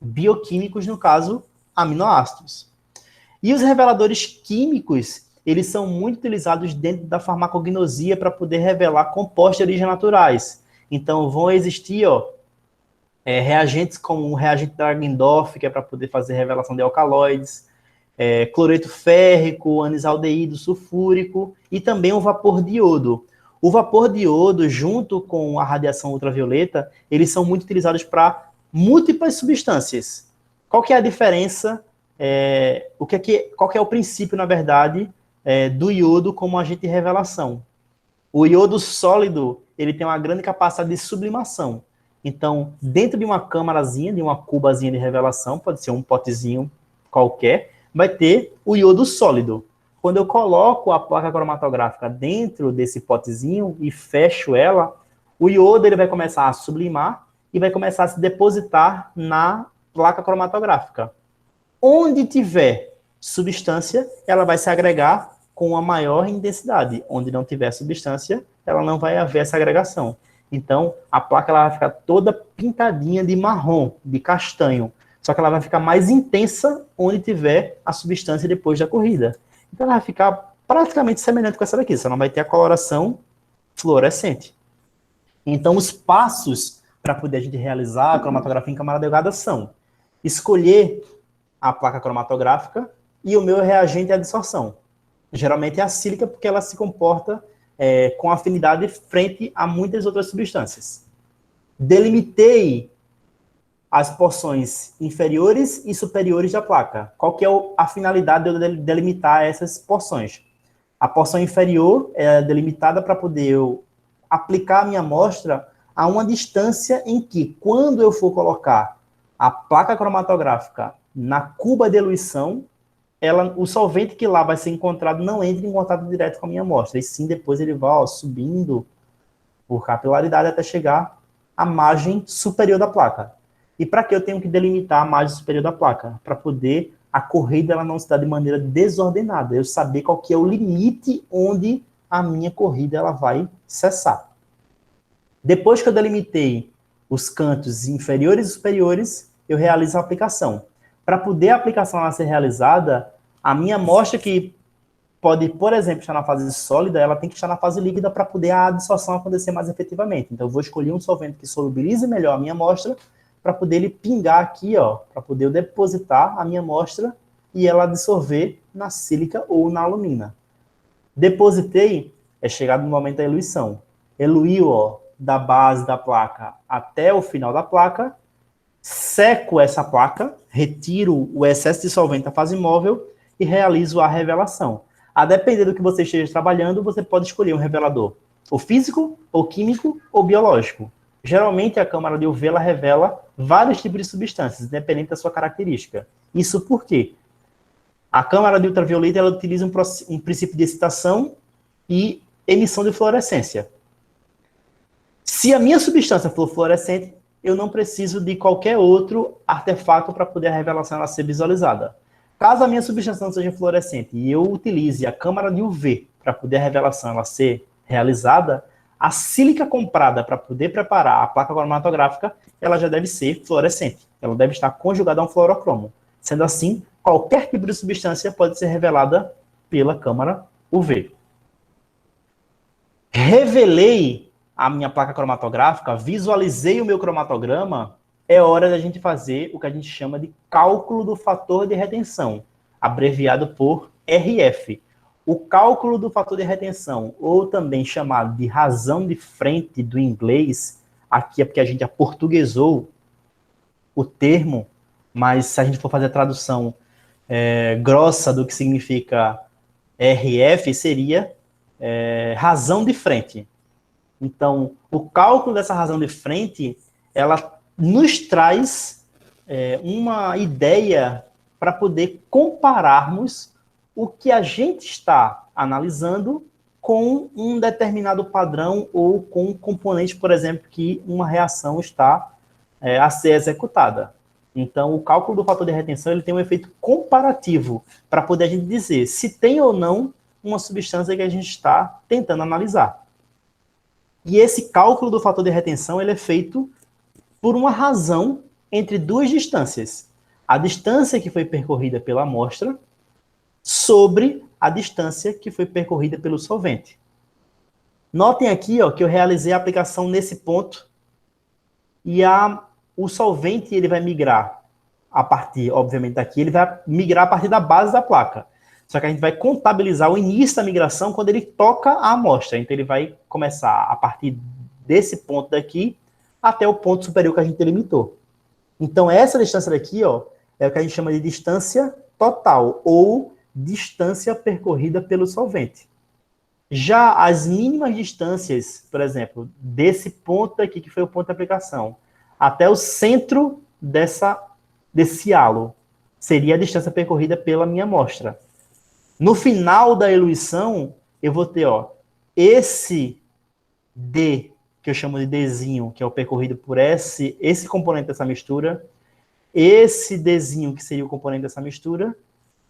Speaker 1: bioquímicos, no caso, aminoácidos. E os reveladores químicos, eles são muito utilizados dentro da farmacognosia para poder revelar compostos de origem naturais. Então, vão existir, ó, reagentes como o reagente Dragendorf, que é para poder fazer revelação de alcaloides, cloreto férrico, anisaldeído sulfúrico e também o vapor de iodo. O vapor de iodo, junto com a radiação ultravioleta, eles são muito utilizados para múltiplas substâncias. Qual que é a diferença? Qual que é o princípio, na verdade, do iodo como agente de revelação? O iodo sólido, ele tem uma grande capacidade de sublimação. Então, dentro de uma câmarazinha, de uma cubazinha de revelação, pode ser um potezinho qualquer, vai ter o iodo sólido. Quando eu coloco a placa cromatográfica dentro desse potezinho e fecho ela, o iodo ele vai começar a sublimar e vai começar a se depositar na placa cromatográfica. Onde tiver substância, ela vai se agregar com a maior intensidade. Onde não tiver substância, ela não vai haver essa agregação. Então, a placa ela vai ficar toda pintadinha de marrom, de castanho. Só que ela vai ficar mais intensa onde tiver a substância depois da corrida. Então, ela vai ficar praticamente semelhante com essa daqui, só não vai ter a coloração fluorescente. Então, os passos para poder a gente realizar a cromatografia em camada delgada são escolher a placa cromatográfica e o meu reagente é a adsorção. Geralmente é a sílica, porque ela se comporta com afinidade frente a muitas outras substâncias. Delimitei as porções inferiores e superiores da placa. Qual que é a finalidade de eu delimitar essas porções? A porção inferior é delimitada para poder eu aplicar a minha amostra a uma distância em que, quando eu for colocar a placa cromatográfica na cuba de eluição, o solvente que lá vai ser encontrado não entra em contato direto com a minha amostra, e sim depois ele vai subindo por capilaridade até chegar à margem superior da placa. E para que eu tenho que delimitar a margem superior da placa? Para poder a corrida ela não se dar de maneira desordenada, eu saber qual que é o limite onde a minha corrida ela vai cessar. Depois que eu delimitei os cantos inferiores e superiores, eu realizo a aplicação. Para poder a aplicação ela ser realizada, a minha amostra que pode, por exemplo, estar na fase sólida, ela tem que estar na fase líquida para poder a adsorção acontecer mais efetivamente. Então, eu vou escolher um solvente que solubilize melhor a minha amostra para poder ele pingar aqui, ó, para poder eu depositar a minha amostra e ela absorver na sílica ou na alumina. Depositei, é chegado no momento da eluição. Eluiu, ó, da base da placa até o final da placa, seco essa placa, retiro o excesso de solvente da fase móvel e realizo a revelação. A depender do que você esteja trabalhando, você pode escolher um revelador, ou físico, ou químico, ou biológico. Geralmente, a câmara de UV ela revela vários tipos de substâncias, independente da sua característica. Isso por quê? A câmara de ultravioleta ela utiliza um princípio de excitação e emissão de fluorescência. Se a minha substância for fluorescente, eu não preciso de qualquer outro artefato para poder a revelação ela ser visualizada. Caso a minha substância não seja fluorescente e eu utilize a câmara de UV para poder a revelação ela ser realizada, a sílica comprada para poder preparar a placa cromatográfica, ela já deve ser fluorescente. Ela deve estar conjugada a um fluorocromo. Sendo assim, qualquer tipo de substância pode ser revelada pela câmara UV. Revelei a minha placa cromatográfica, visualizei o meu cromatograma, é hora da gente fazer o que a gente chama de cálculo do fator de retenção, abreviado por RF. O cálculo do fator de retenção, ou também chamado de razão de frente do inglês, aqui é porque a gente aportuguesou o termo, mas se a gente for fazer a tradução grossa do que significa RF, seria razão de frente. Então, o cálculo dessa razão de frente, ela nos traz uma ideia para poder compararmos o que a gente está analisando com um determinado padrão ou com um componente, por exemplo, que uma reação está a ser executada. Então, o cálculo do fator de retenção ele tem um efeito comparativo para poder a gente dizer se tem ou não uma substância que a gente está tentando analisar. E esse cálculo do fator de retenção ele é feito por uma razão entre duas distâncias. A distância que foi percorrida pela amostra sobre a distância que foi percorrida pelo solvente. Notem aqui ó, que eu realizei a aplicação nesse ponto e o solvente ele vai migrar a partir, obviamente, daqui, ele vai migrar a partir da base da placa. Só que a gente vai contabilizar o início da migração quando ele toca a amostra. Então, ele vai começar a partir desse ponto daqui até o ponto superior que a gente delimitou. Então, essa distância daqui ó, é o que a gente chama de distância total, ou distância percorrida pelo solvente. Já as mínimas distâncias, por exemplo, desse ponto aqui, que foi o ponto de aplicação, até o centro desse halo, seria a distância percorrida pela minha amostra. No final da eluição, eu vou ter ó, esse D, que eu chamo de Dzinho, que é o percorrido por esse componente dessa mistura, esse Dzinho, que seria o componente dessa mistura,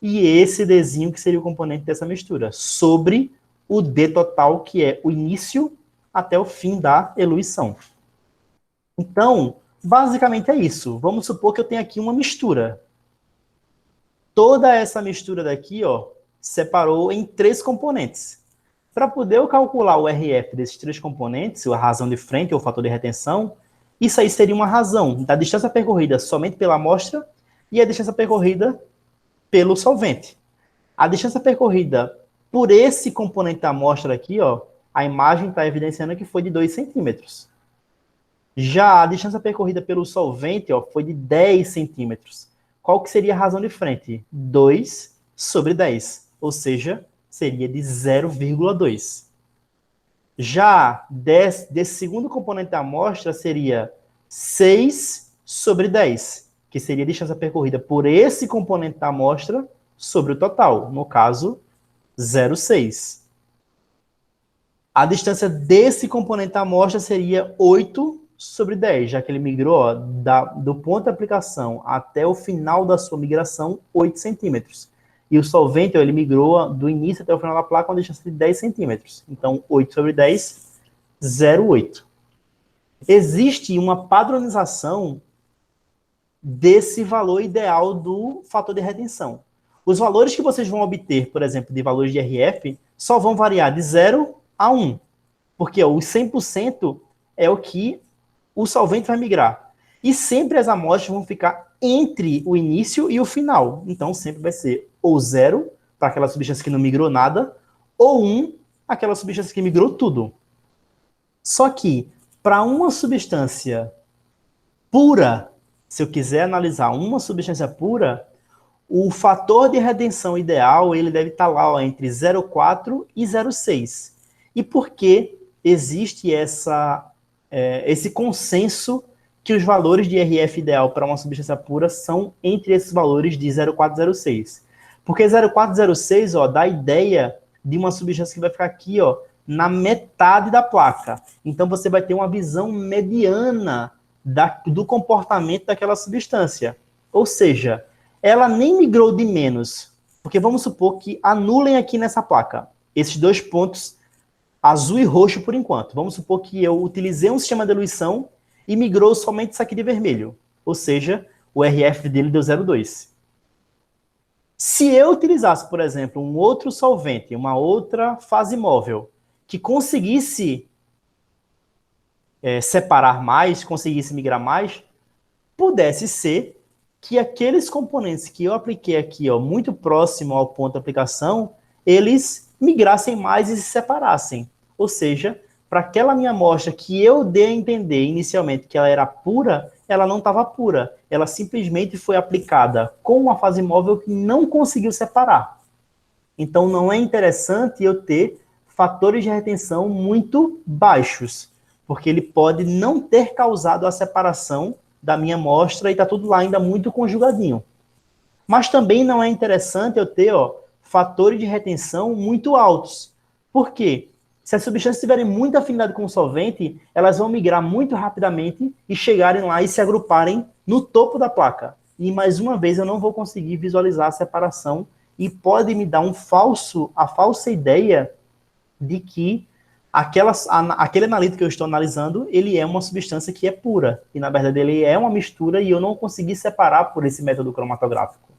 Speaker 1: e esse Dzinho, que seria o componente dessa mistura, sobre o D total, que é o início até o fim da eluição. Então, basicamente é isso. Vamos supor que eu tenho aqui uma mistura. Toda essa mistura daqui, ó, separou em 3 componentes. Para poder eu calcular o RF desses 3 componentes, a razão de frente ou o fator de retenção, isso aí seria uma razão da distância percorrida somente pela amostra e a distância percorrida pelo solvente. A distância percorrida por esse componente da amostra aqui, ó, a imagem está evidenciando que foi de 2 centímetros. Já a distância percorrida pelo solvente, ó, foi de 10 centímetros. Qual que seria a razão de frente? 2 sobre 10, ou seja, seria de 0,2. Já desse segundo componente da amostra seria 6 sobre 10, que seria a distância percorrida por esse componente da amostra sobre o total, no caso, 0,6. A distância desse componente da amostra seria 8 sobre 10, já que ele migrou ó, do ponto de aplicação até o final da sua migração, 8 centímetros. E o solvente, ó, ele migrou do início até o final da placa com uma distância de 10 centímetros. Então, 8 sobre 10, 0,8. Existe uma padronização desse valor ideal do fator de retenção. Os valores que vocês vão obter, por exemplo, de valores de RF, só vão variar de 0 a 1. Porque ó, os 100% é o que o solvente vai migrar. E sempre as amostras vão ficar entre o início e o final. Então, sempre vai ser ou 0, para aquela substância que não migrou nada, ou 1, aquela substância que migrou tudo. Só que, para uma substância pura, se eu quiser analisar uma substância pura, o fator de retenção ideal, ele deve estar lá ó, entre 0,4 e 0,6. E por que existe esse consenso que os valores de RF ideal para uma substância pura são entre esses valores de 0,4 e 0,6? Porque 0,4 e 0,6 ó, dá a ideia de uma substância que vai ficar aqui ó, na metade da placa. Então você vai ter uma visão mediana do comportamento daquela substância. Ou seja, ela nem migrou de menos. Porque vamos supor que anulem aqui nessa placa esses 2 pontos azul e roxo por enquanto. Vamos supor que eu utilizei um sistema de diluição e migrou somente isso aqui de vermelho. Ou seja, o RF dele deu 0,2. Se eu utilizasse, por exemplo, um outro solvente, uma outra fase móvel, que conseguisse separar mais, conseguisse migrar mais, pudesse ser que aqueles componentes que eu apliquei aqui, ó, muito próximo ao ponto de aplicação, eles migrassem mais e se separassem. Ou seja, para aquela minha amostra que eu dei a entender inicialmente que ela era pura, ela não estava pura. Ela simplesmente foi aplicada com uma fase móvel que não conseguiu separar. Então, não é interessante eu ter fatores de retenção muito baixos, porque ele pode não ter causado a separação da minha amostra e está tudo lá ainda muito conjugadinho. Mas também não é interessante eu ter fatores de retenção muito altos. Por quê? Se as substâncias tiverem muita afinidade com o solvente, elas vão migrar muito rapidamente e chegarem lá e se agruparem no topo da placa. E, mais uma vez, eu não vou conseguir visualizar a separação e pode me dar a falsa ideia de que aquele analito que eu estou analisando, ele é uma substância que é pura. E, na verdade, ele é uma mistura e eu não consegui separar por esse método cromatográfico.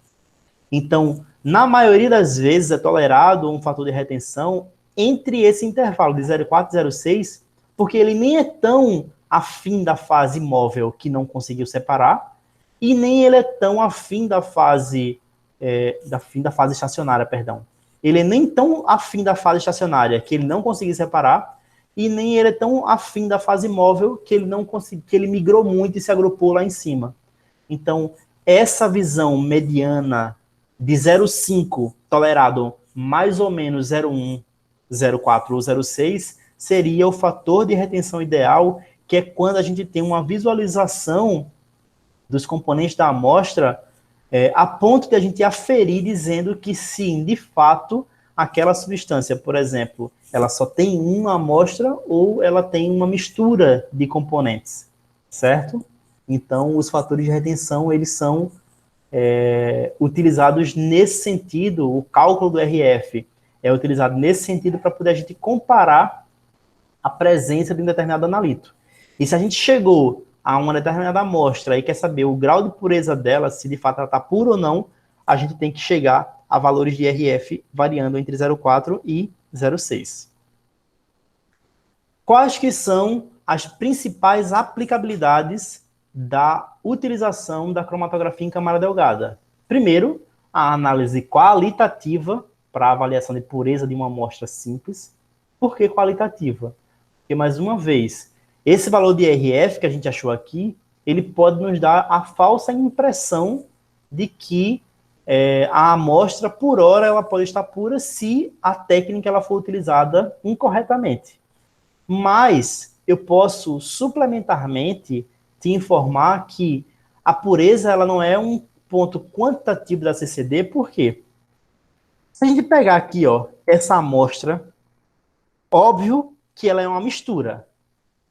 Speaker 1: Então, na maioria das vezes, é tolerado um fator de retenção entre esse intervalo de 0,4 e 0,6, porque ele nem é tão afim da fase móvel que não conseguiu separar, e nem ele é tão afim da fase estacionária, perdão. Ele é nem tão afim da fase estacionária que ele não conseguiu separar, e nem ele é tão afim da fase móvel que ele migrou muito e se agrupou lá em cima. Então, essa visão mediana de 0,5 tolerado mais ou menos 0,1, 0,4 ou 0,6 seria o fator de retenção ideal, que é quando a gente tem uma visualização dos componentes da amostra a ponto de a gente aferir dizendo que sim, de fato, aquela substância, por exemplo, ela só tem uma amostra ou ela tem uma mistura de componentes, certo? Então, os fatores de retenção, eles são utilizados nesse sentido, o cálculo do RF é utilizado nesse sentido para poder a gente comparar a presença de um determinado analito. E se a gente chegou a uma determinada amostra e quer saber o grau de pureza dela, se de fato ela está pura ou não, a gente tem que chegar a valores de RF variando entre 0,4 e 0,6. Quais que são as principais aplicabilidades da utilização da cromatografia em camada delgada? Primeiro, a análise qualitativa para avaliação de pureza de uma amostra simples. Por que qualitativa? Porque, mais uma vez, esse valor de RF que a gente achou aqui, ele pode nos dar a falsa impressão de que a amostra, por hora, ela pode estar pura se a técnica ela for utilizada incorretamente. Mas eu posso, suplementarmente, te informar que a pureza ela não é um ponto quantitativo da CCD, por quê? Se a gente pegar aqui, ó, essa amostra, óbvio que ela é uma mistura,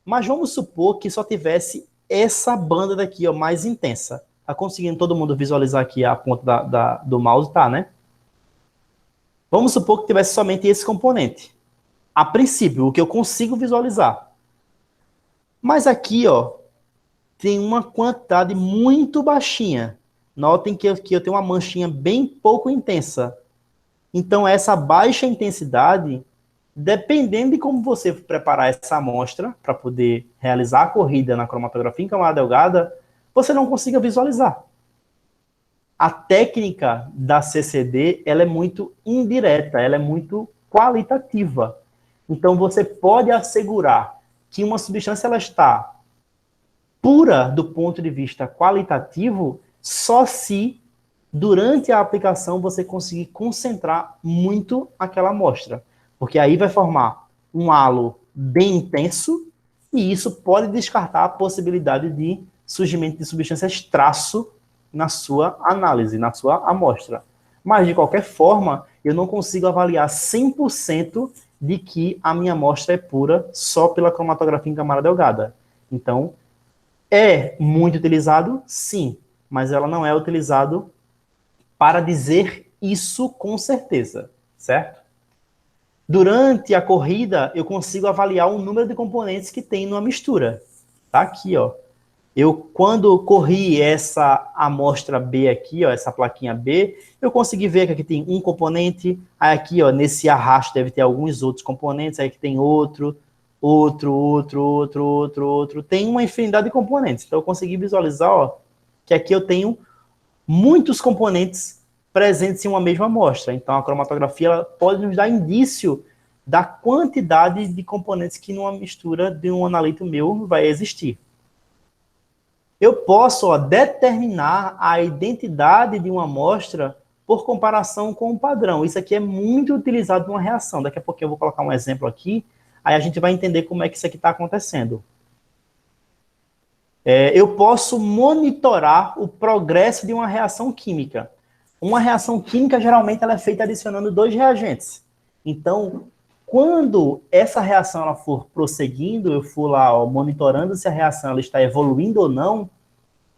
Speaker 1: mas vamos supor que só tivesse essa banda daqui, ó, mais intensa. Tá conseguindo todo mundo visualizar aqui a ponta do mouse, tá, né? Vamos supor que tivesse somente esse componente. A princípio, o que eu consigo visualizar. Mas aqui, ó, tem uma quantidade muito baixinha. Notem que aqui eu tenho uma manchinha bem pouco intensa. Então, essa baixa intensidade, dependendo de como você preparar essa amostra para poder realizar a corrida na cromatografia em camada delgada, você não consiga visualizar. A técnica da CCD, ela é muito indireta, ela é muito qualitativa. Então, você pode assegurar que uma substância ela está pura do ponto de vista qualitativo só se, durante a aplicação, você conseguir concentrar muito aquela amostra. Porque aí vai formar um halo bem intenso e isso pode descartar a possibilidade de surgimento de substâncias traço na sua análise, na sua amostra. Mas, de qualquer forma, eu não consigo avaliar 100% de que a minha amostra é pura só pela cromatografia em camada delgada. Então, é muito utilizado? Sim, mas ela não é utilizado para dizer isso com certeza, certo? Durante a corrida, eu consigo avaliar o número de componentes que tem numa mistura. Tá aqui, ó. Eu, quando corri essa amostra B aqui, ó, essa plaquinha B, eu consegui ver que aqui tem um componente, aí aqui, ó, nesse arrasto deve ter alguns outros componentes, aí que tem outro, tem uma infinidade de componentes. Então eu consegui visualizar, ó, que aqui eu tenho muitos componentes presentes em uma mesma amostra. Então a cromatografia ela pode nos dar indício da quantidade de componentes que numa mistura de um analito meu vai existir. Eu posso, ó, determinar a identidade de uma amostra por comparação com o padrão. Isso aqui é muito utilizado numa reação. Daqui a pouquinho eu vou colocar um exemplo aqui, aí a gente vai entender como é que isso aqui está acontecendo. Eu posso monitorar o progresso de uma reação química. Uma reação química, geralmente, ela é feita adicionando 2 reagentes. Então, quando essa reação ela for prosseguindo, eu for lá, ó, monitorando se a reação ela está evoluindo ou não,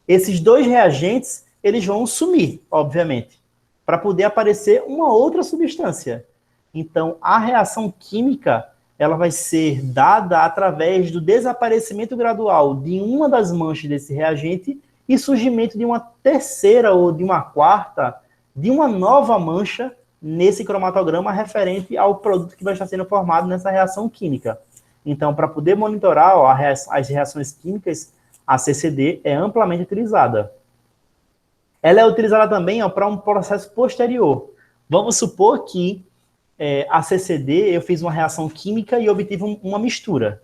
Speaker 1: esses 2 reagentes, eles vão sumir, obviamente, para poder aparecer uma outra substância. Então, a reação química, ela vai ser dada através do desaparecimento gradual de uma das manchas desse reagente e surgimento de uma terceira ou de uma quarta, de uma nova mancha nesse cromatograma referente ao produto que vai estar sendo formado nessa reação química. Então, para poder monitorar, ó, as reações químicas, a CCD é amplamente utilizada. Ela é utilizada também para um processo posterior. Vamos supor que a CCD, eu fiz uma reação química e obtive uma mistura.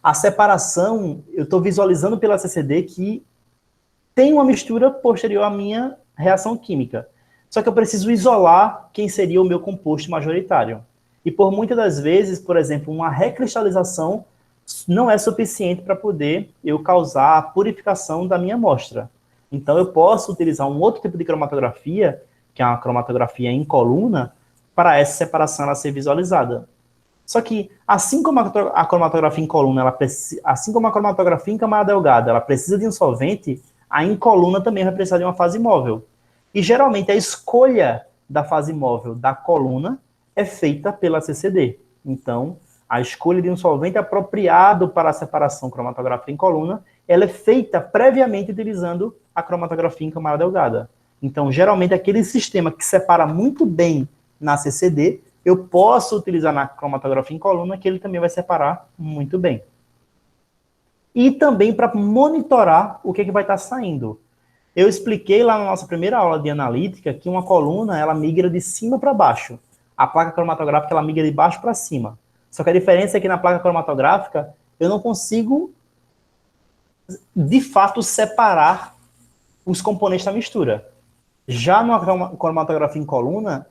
Speaker 1: A separação, eu estou visualizando pela CCD que tem uma mistura posterior à minha reação química. Só que eu preciso isolar quem seria o meu composto majoritário. E por muitas das vezes, por exemplo, uma recristalização não é suficiente para poder eu causar a purificação da minha amostra. Então eu posso utilizar um outro tipo de cromatografia, que é uma cromatografia em coluna, para essa separação ela ser visualizada. Só que, assim como a cromatografia em coluna, assim como a cromatografia em camada delgada, ela precisa de um solvente, a em coluna também vai precisar de uma fase móvel. E, geralmente, a escolha da fase móvel da coluna é feita pela CCD. Então, a escolha de um solvente apropriado para a separação cromatográfica em coluna, ela é feita previamente utilizando a cromatografia em camada delgada. Então, geralmente, aquele sistema que separa muito bem na CCD, eu posso utilizar na cromatografia em coluna, que ele também vai separar muito bem. E também para monitorar o que vai estar saindo. Eu expliquei lá na nossa primeira aula de analítica que uma coluna, ela migra de cima para baixo. A placa cromatográfica, ela migra de baixo para cima. Só que a diferença é que na placa cromatográfica, eu não consigo, de fato, separar os componentes da mistura. Já numa cromatografia em coluna,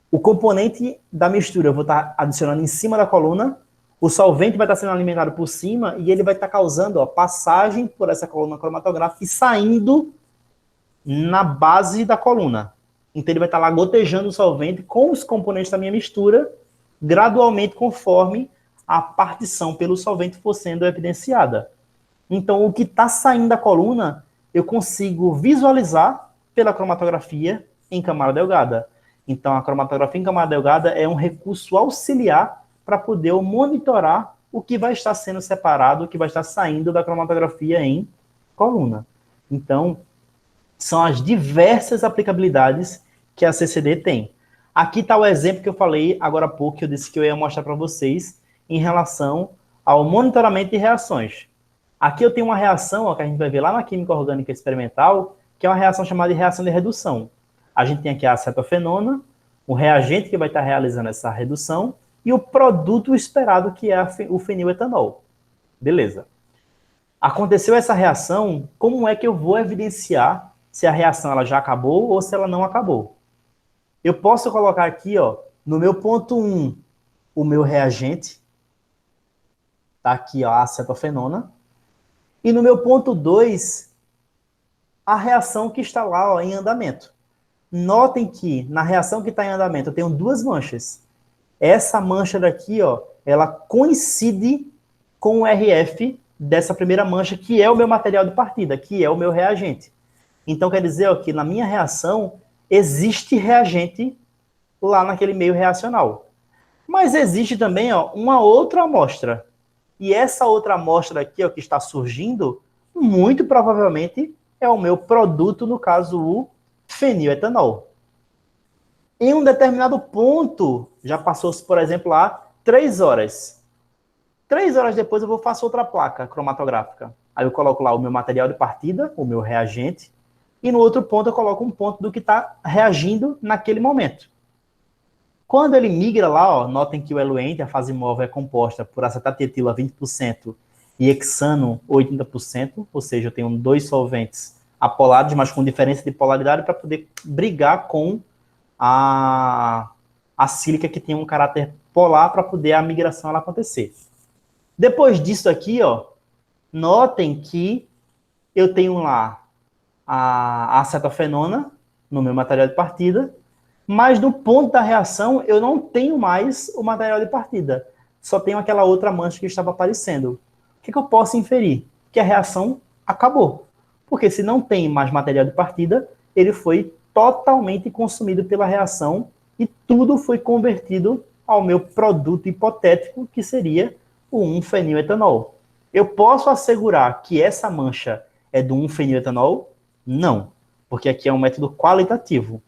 Speaker 1: o componente da mistura eu vou estar adicionando em cima da coluna, o solvente vai estar sendo alimentado por cima e ele vai estar causando passagem por essa coluna cromatográfica e saindo na base da coluna. Então ele vai estar lá gotejando o solvente com os componentes da minha mistura, gradualmente conforme a partição pelo solvente for sendo evidenciada. Então o que está saindo da coluna, eu consigo visualizar pela cromatografia em camada delgada. Então a cromatografia em camada delgada é um recurso auxiliar para poder monitorar o que vai estar sendo separado, o que vai estar saindo da cromatografia em coluna. Então, são as diversas aplicabilidades que a CCD tem. Aqui está o exemplo que eu falei agora há pouco, que eu disse que eu ia mostrar para vocês, em relação ao monitoramento de reações. Aqui eu tenho uma reação, que a gente vai ver lá na química orgânica experimental, que é uma reação chamada de reação de redução. A gente tem aqui a acetofenona, o reagente que vai estar realizando essa redução, e o produto esperado, que é o feniletanol. Beleza. Aconteceu essa reação, como é que eu vou evidenciar se a reação ela já acabou ou se ela não acabou? Eu posso colocar aqui, no meu ponto 1, o meu reagente. Tá aqui, a acetofenona. E no meu ponto 2, a reação que está lá, em andamento. Notem que na reação que está em andamento eu tenho duas manchas. Essa mancha daqui, ela coincide com o RF dessa primeira mancha, que é o meu material de partida, que é o meu reagente. Então, quer dizer que na minha reação existe reagente lá naquele meio reacional. Mas existe também uma outra amostra. E essa outra amostra aqui, que está surgindo, muito provavelmente é o meu produto, no caso, o feniletanol. Em um determinado ponto, já passou-se, por exemplo, lá 3 horas. 3 horas depois eu faço outra placa cromatográfica. Aí eu coloco lá o meu material de partida, o meu reagente, e no outro ponto eu coloco um ponto do que está reagindo naquele momento. Quando ele migra lá, notem que o eluente, a fase móvel, é composta por acetatetila 20% e hexano 80%, ou seja, eu tenho 2 solventes apolados, mas com diferença de polaridade para poder brigar com a sílica, que tem um caráter polar, para poder a migração ela acontecer. Depois disso aqui, notem que eu tenho lá a acetofenona no meu material de partida, mas no ponto da reação eu não tenho mais o material de partida, só tenho aquela outra mancha que estava aparecendo. O que eu posso inferir? Que a reação acabou, porque se não tem mais material de partida, ele foi totalmente consumido pela reação e tudo foi convertido ao meu produto hipotético, que seria o 1-feniletanol. Eu posso assegurar que essa mancha é do 1-feniletanol? Não, porque aqui é um método qualitativo.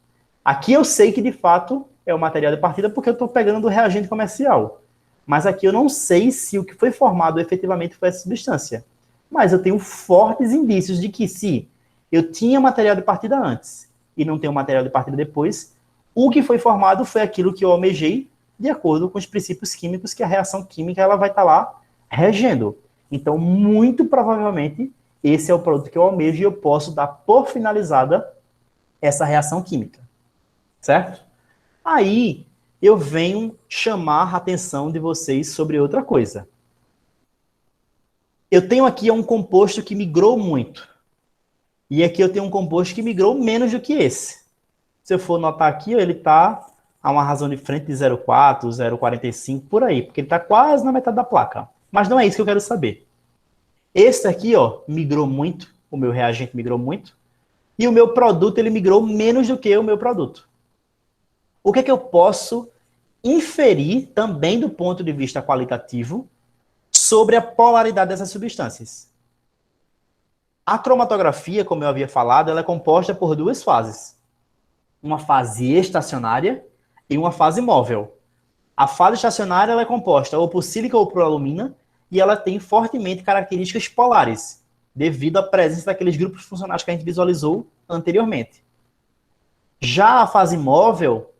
Speaker 1: Aqui eu sei que, de fato, é o material de partida porque eu estou pegando do reagente comercial. Mas aqui eu não sei se o que foi formado efetivamente foi essa substância. Mas eu tenho fortes indícios de que, se eu tinha material de partida antes e não tenho material de partida depois, o que foi formado foi aquilo que eu almejei, de acordo com os princípios químicos que a reação química ela vai estar lá regendo. Então, muito provavelmente, esse é o produto que eu almejo e eu posso dar por finalizada essa reação química. Certo? Aí, eu venho chamar a atenção de vocês sobre outra coisa. Eu tenho aqui um composto que migrou muito. E aqui eu tenho um composto que migrou menos do que esse. Se eu for notar aqui, ele está a uma razão de frente de 0,4, 0,45, por aí, porque ele está quase na metade da placa. Mas não é isso que eu quero saber. Esse aqui, migrou muito, o meu reagente migrou muito, e o meu produto, ele migrou menos do que o meu produto. O que é que eu posso inferir, também do ponto de vista qualitativo, sobre a polaridade dessas substâncias? A cromatografia, como eu havia falado, ela é composta por duas fases. Uma fase estacionária e uma fase móvel. A fase estacionária ela é composta ou por sílica ou por alumina, e ela tem fortemente características polares, devido à presença daqueles grupos funcionais que a gente visualizou anteriormente. Já a fase móvel,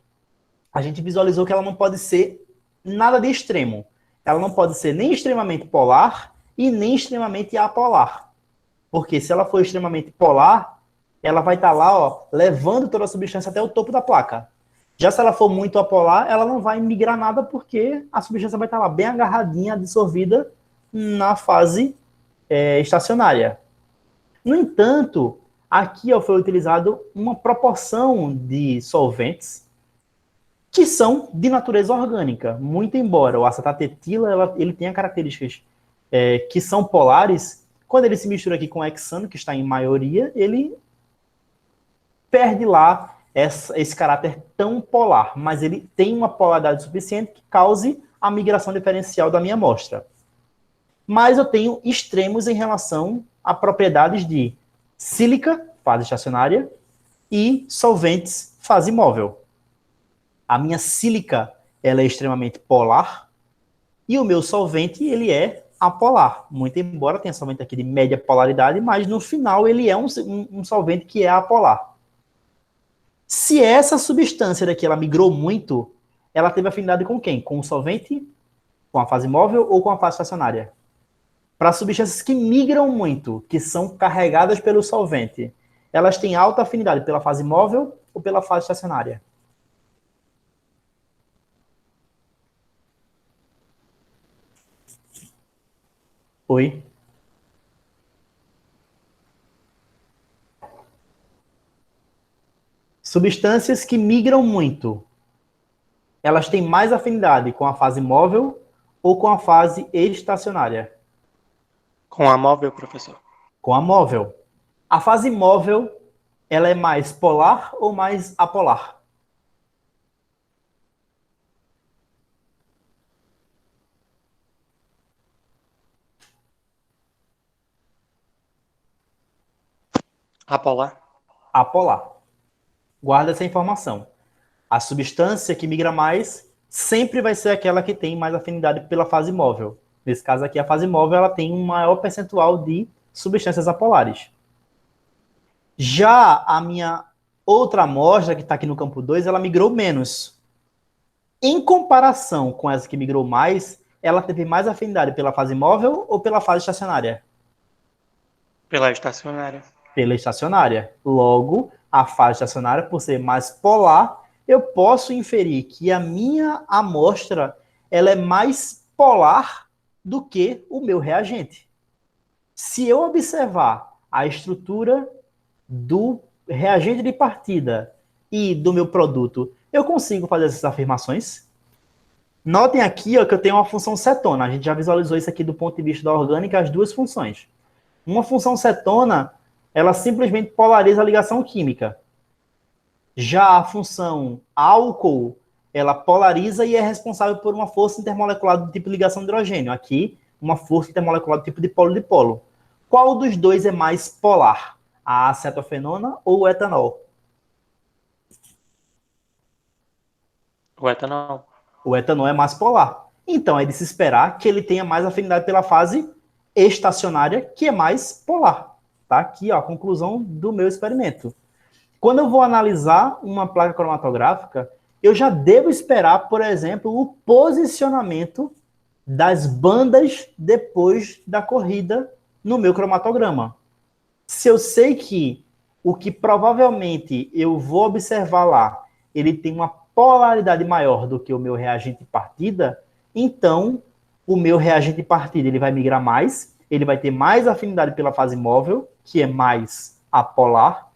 Speaker 1: a gente visualizou que ela não pode ser nada de extremo. Ela não pode ser nem extremamente polar e nem extremamente apolar. Porque se ela for extremamente polar, ela vai estar lá, ó, levando toda a substância até o topo da placa. Já se ela for muito apolar, ela não vai migrar nada porque a substância vai estar lá bem agarradinha, absorvida na fase estacionária. No entanto, aqui ó, foi utilizado uma proporção de solventes que são de natureza orgânica, muito embora o acetatetila ele tenha características que são polares. Quando ele se mistura aqui com o hexano, que está em maioria, ele perde lá esse caráter tão polar, mas ele tem uma polaridade suficiente que cause a migração diferencial da minha amostra. Mas eu tenho extremos em relação a propriedades de sílica, fase estacionária, e solventes, fase móvel. A minha sílica ela é extremamente polar e o meu solvente ele é apolar. Muito embora tenha solvente aqui de média polaridade, mas no final ele é um solvente que é apolar. Se essa substância daqui ela migrou muito, ela teve afinidade com quem? Com o solvente, com a fase móvel ou com a fase estacionária? Para substâncias que migram muito, que são carregadas pelo solvente, elas têm alta afinidade pela fase móvel ou pela fase estacionária? Oi? Substâncias que migram muito, elas têm mais afinidade com a fase móvel ou com a fase estacionária?
Speaker 3: Com a móvel, professor?
Speaker 1: Com a móvel. A fase móvel, ela é mais polar ou mais apolar?
Speaker 3: Apolar?
Speaker 1: Apolar. Guarda essa informação. A substância que migra mais sempre vai ser aquela que tem mais afinidade pela fase móvel. Nesse caso aqui, a fase móvel ela tem um maior percentual de substâncias apolares. Já a minha outra amostra, que está aqui no campo 2, ela migrou menos. Em comparação com essa que migrou mais, ela teve mais afinidade pela fase móvel ou pela fase estacionária?
Speaker 3: Pela estacionária.
Speaker 1: Pela estacionária. Logo, a fase estacionária, por ser mais polar, eu posso inferir que a minha amostra ela é mais polar do que o meu reagente. Se eu observar a estrutura do reagente de partida e do meu produto, eu consigo fazer essas afirmações? Notem aqui ó, que eu tenho uma função cetona. A gente já visualizou isso aqui do ponto de vista da orgânica, as duas funções. Uma função cetona, ela simplesmente polariza a ligação química. Já a função álcool, ela polariza e é responsável por uma força intermolecular do tipo ligação de hidrogênio. Aqui, uma força intermolecular do tipo dipolo-dipolo. Qual dos dois é mais polar? A acetofenona ou o etanol?
Speaker 3: O etanol.
Speaker 1: O etanol é mais polar. Então, é de se esperar que ele tenha mais afinidade pela fase estacionária, que é mais polar. Tá aqui ó, a conclusão do meu experimento. Quando eu vou analisar uma placa cromatográfica, eu já devo esperar, por exemplo, o posicionamento das bandas depois da corrida no meu cromatograma. Se eu sei que o que provavelmente eu vou observar lá, ele tem uma polaridade maior do que o meu reagente de partida, então o meu reagente de partida ele vai migrar mais, ele vai ter mais afinidade pela fase móvel, que é mais apolar.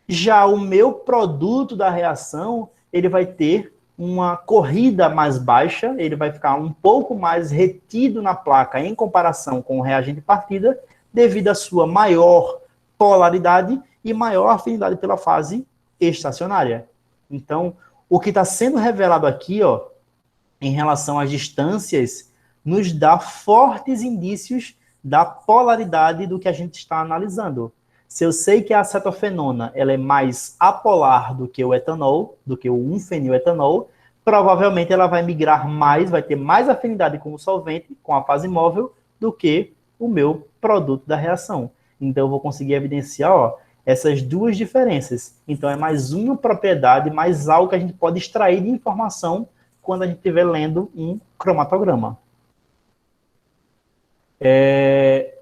Speaker 1: Já o meu produto da reação, ele vai ter uma corrida mais baixa, ele vai ficar um pouco mais retido na placa em comparação com o reagente de partida, devido à sua maior polaridade e maior afinidade pela fase estacionária. Então, o que está sendo revelado aqui, ó, em relação às distâncias, nos dá fortes indícios da polaridade do que a gente está analisando. Se eu sei que a acetofenona ela é mais apolar do que o etanol, do que o 1-feniletanol, provavelmente ela vai migrar mais, vai ter mais afinidade com o solvente, com a fase móvel, do que o meu produto da reação. Então, eu vou conseguir evidenciar, ó, essas duas diferenças. Então, é mais uma propriedade, mais algo que a gente pode extrair de informação quando a gente estiver lendo um cromatograma.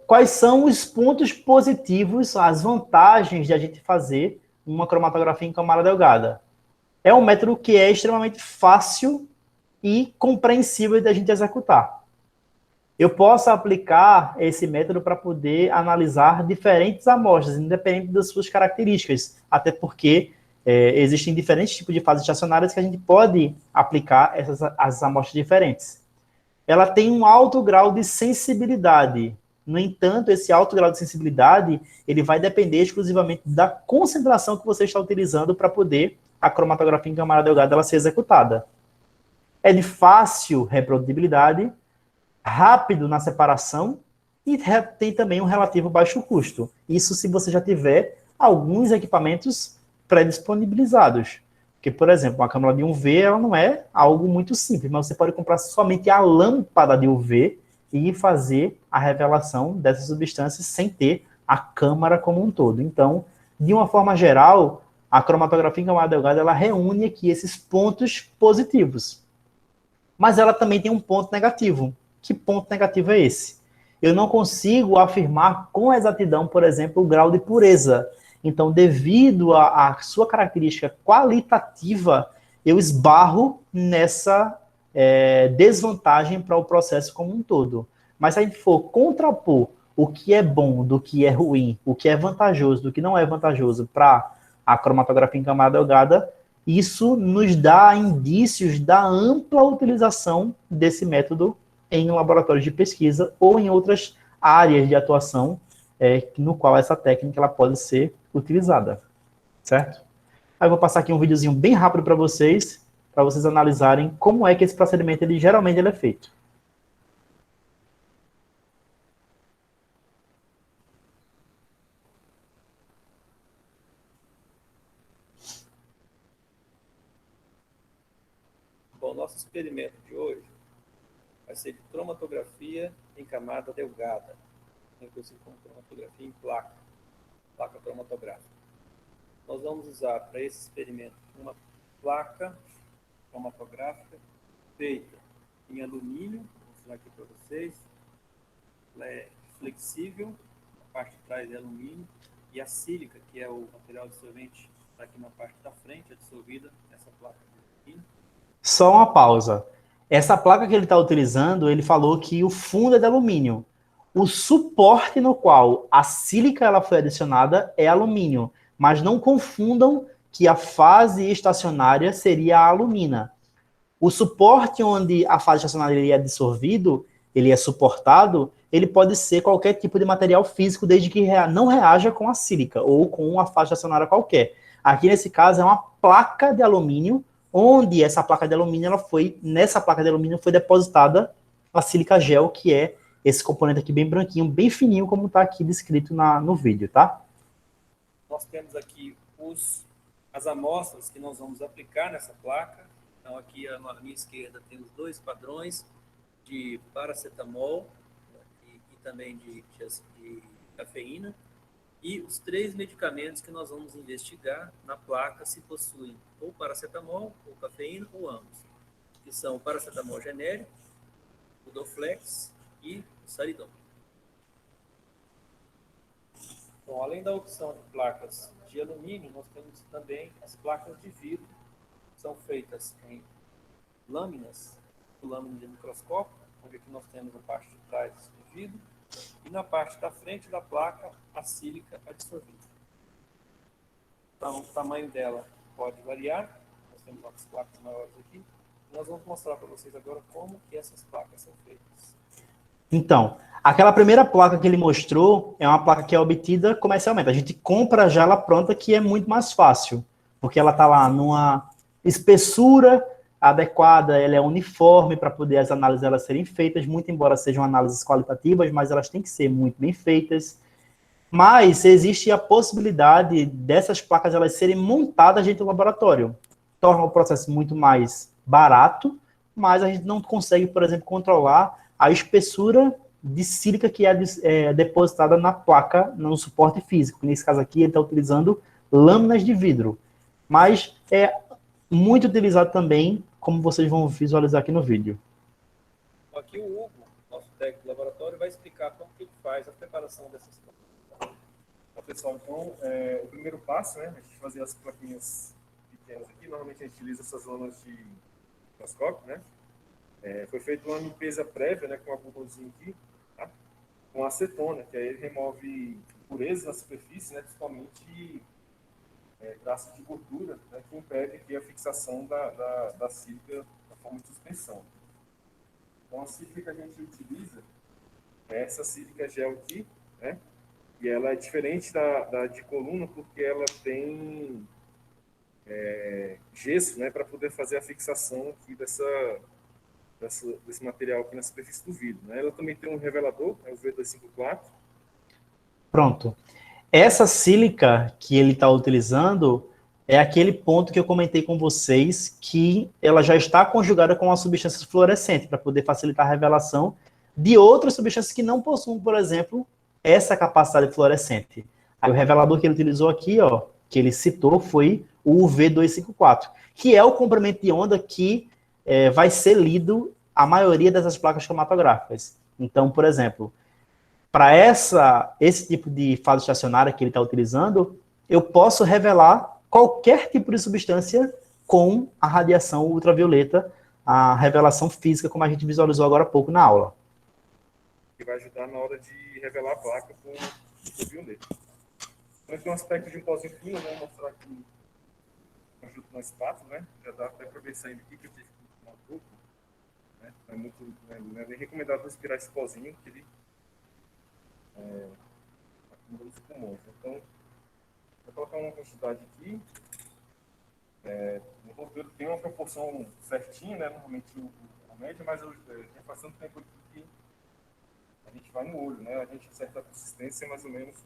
Speaker 1: Quais são os pontos positivos, as vantagens de a gente fazer uma cromatografia em camada delgada? É um método que é extremamente fácil e compreensível de a gente executar. Eu posso aplicar esse método para poder analisar diferentes amostras, independente das suas características, até porque existem diferentes tipos de fases estacionárias que a gente pode aplicar as amostras diferentes. Ela tem um alto grau de sensibilidade. No entanto, esse alto grau de sensibilidade, ele vai depender exclusivamente da concentração que você está utilizando para poder a cromatografia em camada delgada ela ser executada. É de fácil reprodutibilidade, rápido na separação e tem também um relativo baixo custo. Isso se você já tiver alguns equipamentos pré-disponibilizados. Porque, por exemplo, uma câmara de UV ela não é algo muito simples, mas você pode comprar somente a lâmpada de UV e fazer a revelação dessas substâncias sem ter a câmara como um todo. Então, de uma forma geral, a cromatografia em camada delgada ela reúne aqui esses pontos positivos. Mas ela também tem um ponto negativo. Que ponto negativo é esse? Eu não consigo afirmar com exatidão, por exemplo, o grau de pureza. Então, devido à sua característica qualitativa, eu esbarro nessa desvantagem para o processo como um todo. Mas se a gente for contrapor o que é bom do que é ruim, o que é vantajoso do que não é vantajoso para a cromatografia em camada delgada, isso nos dá indícios da ampla utilização desse método em laboratórios de pesquisa ou em outras áreas de atuação no qual essa técnica ela pode ser utilizada, certo? Aí eu vou passar aqui um videozinho bem rápido para vocês analisarem como é que esse procedimento geralmente é feito.
Speaker 4: Bom, nosso experimento de hoje vai ser de cromatografia em camada delgada, inclusive com cromatografia em placa cromatográfica. Nós vamos usar para esse experimento uma placa cromatográfica feita em alumínio, vou mostrar aqui para vocês. Ela é flexível, a parte de trás é alumínio, e a sílica, que é o material dissolvente, está aqui na parte da frente, é dissolvida nessa placa de alumínio.
Speaker 1: Só uma pausa. Essa placa que ele está utilizando, ele falou que o fundo é de alumínio. O suporte no qual a sílica ela foi adicionada é alumínio, mas não confundam que a fase estacionária seria a alumina. O suporte onde a fase estacionária ele é dissolvido, ele é suportado, ele pode ser qualquer tipo de material físico, desde que não reaja com a sílica ou com uma fase estacionária qualquer. Aqui, nesse caso, é uma placa de alumínio, onde essa placa de alumínio, nessa placa de alumínio foi depositada a sílica gel, que é esse componente aqui bem branquinho, bem fininho, como está aqui descrito no vídeo, tá?
Speaker 4: Nós temos aqui as amostras que nós vamos aplicar nessa placa. Então, aqui à minha esquerda tem os dois padrões de paracetamol e também de cafeína. E os 3 medicamentos que nós vamos investigar na placa se possuem ou paracetamol, ou cafeína, ou ambos. Que são o paracetamol genérico, o Doflex e o Saridon. Bom, além da opção de placas de alumínio, nós temos também as placas de vidro, que são feitas em lâminas de microscópio, onde aqui nós temos a parte de trás de vidro, e na parte da frente da placa, a sílica adsorvida. Então, o tamanho dela pode variar, nós temos umas placas maiores aqui, e nós vamos mostrar para vocês agora como que essas placas são feitas.
Speaker 1: Então, aquela primeira placa que ele mostrou é uma placa que é obtida comercialmente. A gente compra já ela pronta, que é muito mais fácil, porque ela está lá numa espessura, adequada, ela é uniforme para poder as análises elas serem feitas, muito embora sejam análises qualitativas, mas elas têm que ser muito bem feitas. Mas existe a possibilidade dessas placas elas serem montadas dentro do laboratório. Torna o processo muito mais barato, mas a gente não consegue, por exemplo, controlar a espessura de sílica que é depositada na placa, no suporte físico. Nesse caso aqui, ele está utilizando lâminas de vidro. Mas é muito utilizado também, como vocês vão visualizar aqui no vídeo.
Speaker 4: Aqui o Hugo, nosso técnico do laboratório, vai explicar como que ele faz a preparação dessas placas.
Speaker 5: Bom, pessoal, então, o primeiro passo, né, a gente fazer as plaquinhas pequenas aqui. Normalmente a gente utiliza essas lâminas de microscópio, né? Foi feita uma limpeza prévia, né, com um algodãozinho aqui, tá? Com acetona, que aí ele remove impurezas na superfície, né, principalmente traços de gordura, né, que impede aqui a fixação da sílica na forma de suspensão. Então, a sílica que a gente utiliza é essa sílica gel aqui, né? E ela é diferente da de coluna porque ela tem gesso, né, para poder fazer a fixação aqui desse material aqui na superfície do vidro, né? Ela também tem um revelador, é o V254.
Speaker 1: Pronto. Essa sílica que ele está utilizando é aquele ponto que eu comentei com vocês, que ela já está conjugada com uma substância fluorescente, para poder facilitar a revelação de outras substâncias que não possuem, por exemplo, essa capacidade fluorescente. Aí o revelador que ele utilizou aqui, ó, que ele citou, foi o V254, que é o comprimento de onda que vai ser lido a maioria dessas placas cromatográficas. Então, por exemplo, para esse tipo de fase estacionária que ele está utilizando, eu posso revelar qualquer tipo de substância com a radiação ultravioleta, a revelação física, como a gente visualizou agora há pouco na aula.
Speaker 5: Que vai ajudar na hora de revelar a placa com ultravioleta. Então, tem um aspecto de um pozinho fino, vou mostrar aqui junto na espátula, né? Já dá até para ver saindo aqui que eu tive que tomar um pouco, né? Não é nem recomendado respirar esse pozinho, que ele acumula nos pulmões. Então, vou colocar uma quantidade aqui. No roteiro tem uma proporção certinha, né? Normalmente a média, mas já faz tanto tempo aqui que a gente vai no olho, né? A gente acerta a consistência mais ou menos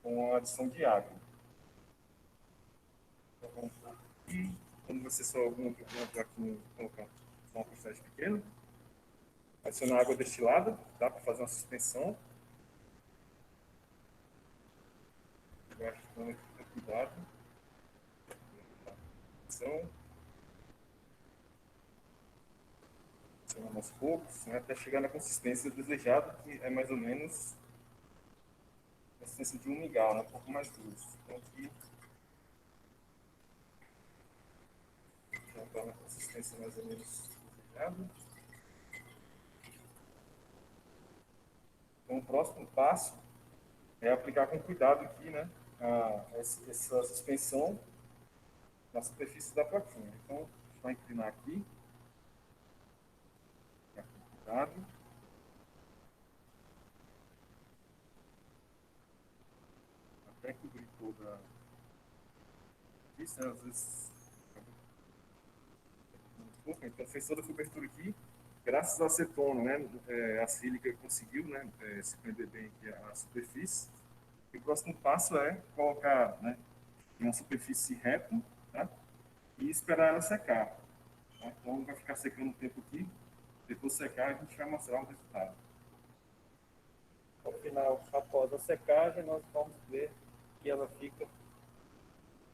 Speaker 5: com a adição de água. Então, vamos aqui. Como vai ser só alguma plaquinha, colocar uma quantidade pequena. Adicionar água destilada, tá? Para fazer uma suspensão. Eu acho que tem cuidado. Aos poucos, né, até chegar na consistência desejada, que é mais ou menos a consistência de um mingau, né, um pouco mais grosso. Então aqui já está na consistência mais ou menos desejada. Então o próximo passo é aplicar com cuidado aqui, né, essa suspensão na superfície da plaquinha. Então a gente vai inclinar aqui. Cuidado. Até cobrir toda isso, né? Às vezes então fez toda a cobertura aqui, graças à acetona, né? A sílica conseguiu, né, se prender bem aqui a superfície. E o próximo passo é colocar, né, em uma superfície reta, tá? E esperar ela secar. Tá? Então vai ficar secando um tempo aqui. Depois secar, a gente vai mostrar o resultado.
Speaker 4: Ao final, após a secagem, nós vamos ver que ela fica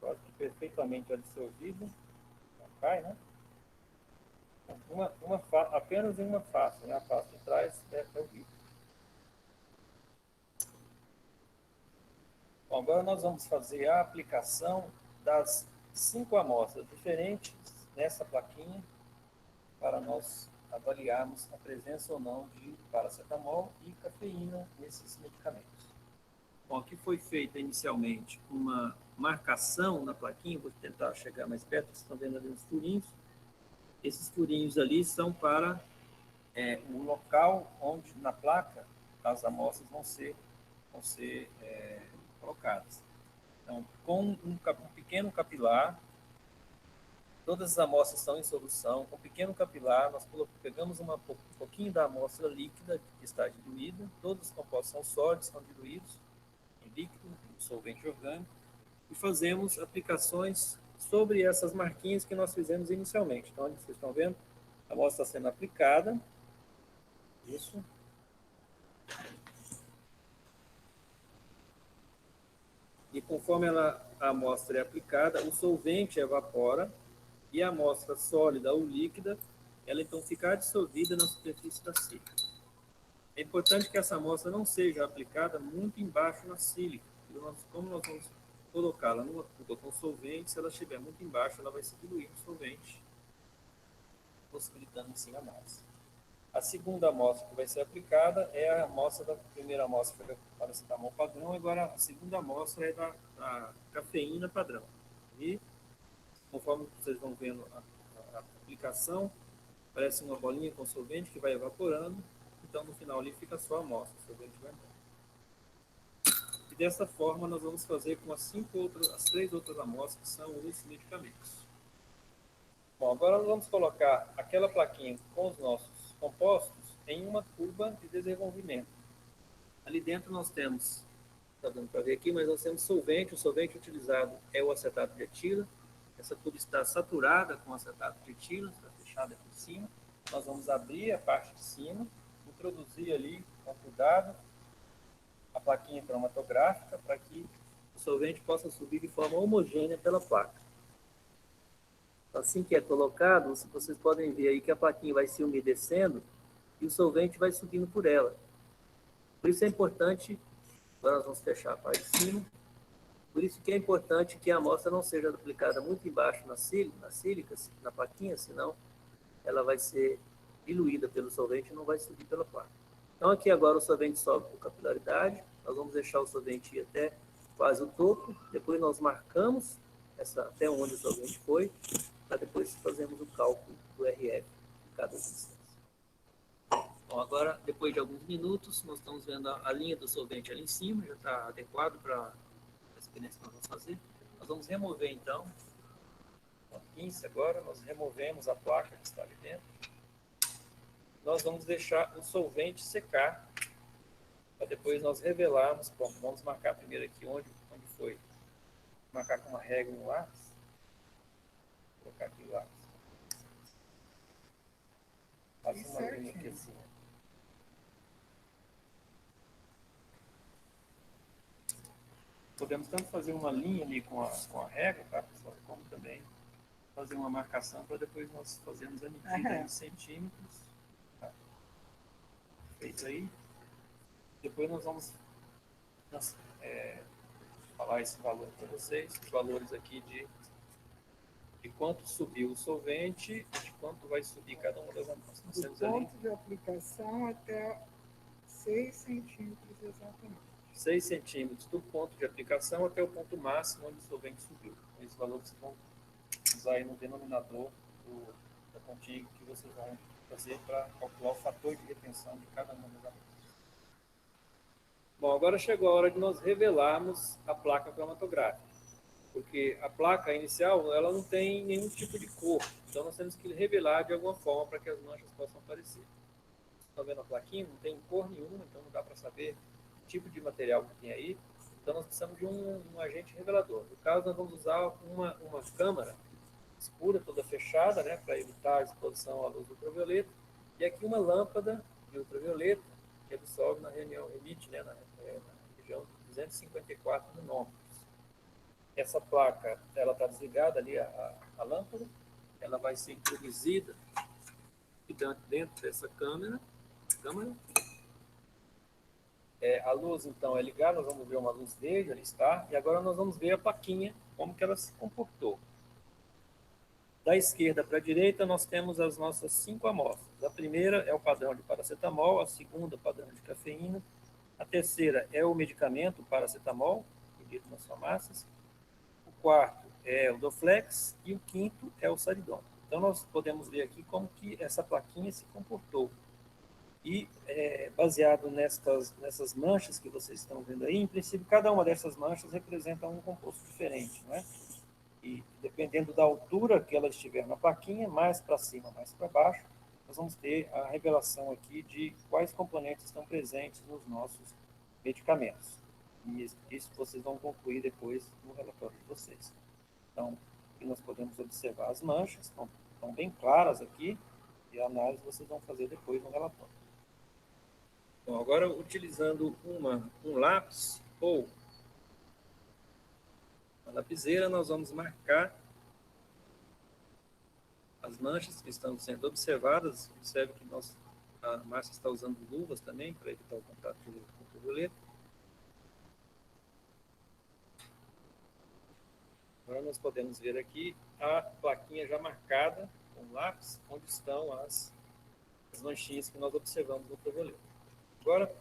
Speaker 4: quase que perfeitamente absorvida. Não cai, né? Apenas em uma face, né? A face de trás é o vidro. Bom, agora nós vamos fazer a aplicação das 5 amostras diferentes nessa plaquinha para nós avaliarmos a presença ou não de paracetamol e cafeína nesses medicamentos. Bom, aqui foi feita inicialmente uma marcação na plaquinha, vou tentar chegar mais perto, vocês estão vendo ali os furinhos. Esses furinhos ali são para o local onde na placa as amostras vão ser colocadas. Então, com um pequeno capilar, Todas as amostras estão em solução. Com um pequeno capilar, nós pegamos um pouquinho da amostra líquida que está diluída. Todos os compostos são sólidos, estão diluídos em líquido, em solvente orgânico. E fazemos aplicações sobre essas marquinhas que nós fizemos inicialmente. Então, vocês estão vendo? A amostra está sendo aplicada. Isso. E conforme a amostra é aplicada, o solvente evapora e a amostra sólida ou líquida, ela então fica dissolvida na superfície da sílica. É importante que essa amostra não seja aplicada muito embaixo na sílica. Como nós vamos colocá-la numa cuba com solvente, se ela estiver muito embaixo, ela vai se diluir no solvente, possibilitando assim a massa. A segunda amostra que vai ser aplicada é a amostra da primeira amostra, que foi para paracetamol padrão, agora a segunda amostra é da cafeína padrão. E, conforme vocês vão vendo a aplicação, parece uma bolinha com solvente que vai evaporando, então no final ali fica só a amostra, o solvente vai embora. E dessa forma nós vamos fazer com as 3 outras amostras que são os medicamentos. Bom, agora nós vamos colocar aquela plaquinha com os nossos compostos em uma cuba de desenvolvimento. Ali dentro nós temos, está dando para ver aqui, mas nós temos solvente. O solvente utilizado é o acetato de etila. Essa cuba está saturada com acetato de etila, está fechada aqui em cima. Nós vamos abrir a parte de cima, introduzir ali com cuidado a plaquinha cromatográfica para que o solvente possa subir de forma homogênea pela placa. Assim que é colocado, vocês podem ver aí que a plaquinha vai se umedecendo e o solvente vai subindo por ela. Por isso é importante, agora nós vamos fechar a parte de cima, por isso que é importante que a amostra não seja aplicada muito embaixo na sílica, na plaquinha, senão ela vai ser diluída pelo solvente e não vai subir pela placa. Então aqui agora o solvente sobe por capilaridade, nós vamos deixar o solvente ir até quase o topo, depois nós marcamos até onde o solvente foi, para depois fazermos o cálculo do RF de cada substância. Bom, agora, depois de alguns minutos, nós estamos vendo a linha do solvente ali em cima, já está adequado para a experiência que nós vamos fazer. Nós vamos remover, então, com a pinça agora, nós removemos a placa que está ali dentro. Nós vamos deixar o solvente secar, para depois nós revelarmos. Bom, vamos marcar primeiro aqui onde foi. Marcar com uma régua no lápis. Vou colocar aqui o lápis. Faça uma linha aqui assim. Podemos tanto fazer uma linha ali com a régua, tá, pessoal, como também fazer uma marcação para depois nós fazermos a medida em centímetros. Tá? Feito aí. Depois nós vamos falar esse valor para vocês, os valores aqui de quanto subiu o solvente e de quanto vai subir cada uma das amostras.
Speaker 6: Do ponto de aplicação até 6 centímetros exatamente.
Speaker 4: 6 centímetros do ponto de aplicação até o ponto máximo onde o solvente subiu. Esse valor vocês vão usar aí no denominador da continha que vocês vão fazer para calcular o fator de retenção de cada uma das amostras. Bom, agora chegou a hora de nós revelarmos a placa cromatográfica, porque a placa inicial ela não tem nenhum tipo de cor, então nós temos que revelar de alguma forma para que as manchas possam aparecer. Estão vendo a plaquinha? Não tem cor nenhuma, então não dá para saber o tipo de material que tem aí, então nós precisamos de um agente revelador. No caso, nós vamos usar uma câmara escura, toda fechada, né, para evitar a exposição à luz ultravioleta, e aqui uma lâmpada de ultravioleta que absorve emite, né, na região de 254 nanômetros. Essa placa, ela está desligada ali, a lâmpada, ela vai ser introduzida dentro dessa câmera. A luz, então, é ligada, nós vamos ver uma luz verde, ali está, e agora nós vamos ver a plaquinha, como que ela se comportou. Da esquerda para a direita, nós temos as nossas 5 amostras. A primeira é o padrão de paracetamol, a segunda, o padrão de cafeína, a terceira é o medicamento paracetamol, vendido nas farmácias, o quarto é o Doflex e o quinto é o Saridon. Então, nós podemos ver aqui como que essa plaquinha se comportou. E, baseado nessas manchas que vocês estão vendo aí, em princípio, cada uma dessas manchas representa um composto diferente, não é? E dependendo da altura que ela estiver na plaquinha, mais para cima, mais para baixo, nós vamos ter a revelação aqui de quais componentes estão presentes nos nossos medicamentos. E isso vocês vão concluir depois no relatório de vocês. Então, aqui nós podemos observar as manchas, estão bem claras aqui, e a análise vocês vão fazer depois no relatório. Bom, agora utilizando um lápis ou uma lapiseira, nós vamos marcar as manchas que estão sendo observadas. Observe que a Márcia está usando luvas também para evitar o contato com o ultravioleta. Agora nós podemos ver aqui a plaquinha já marcada com lápis, onde estão as manchinhas que nós observamos no ultravioleta. Agora,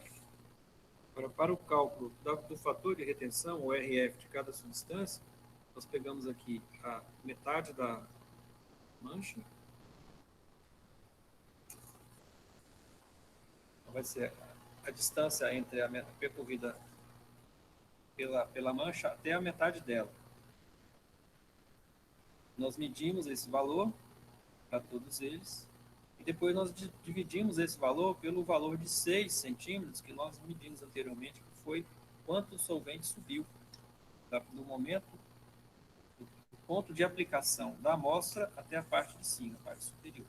Speaker 4: para o cálculo do fator de retenção, o RF de cada substância, nós pegamos aqui a metade da mancha. Então, vai ser a distância entre a percorrida pela mancha até a metade dela. Nós medimos esse valor para todos eles. E depois nós dividimos esse valor pelo valor de 6 centímetros que nós medimos anteriormente, que foi quanto o solvente subiu do momento, do ponto de aplicação da amostra até a parte de cima, a parte superior.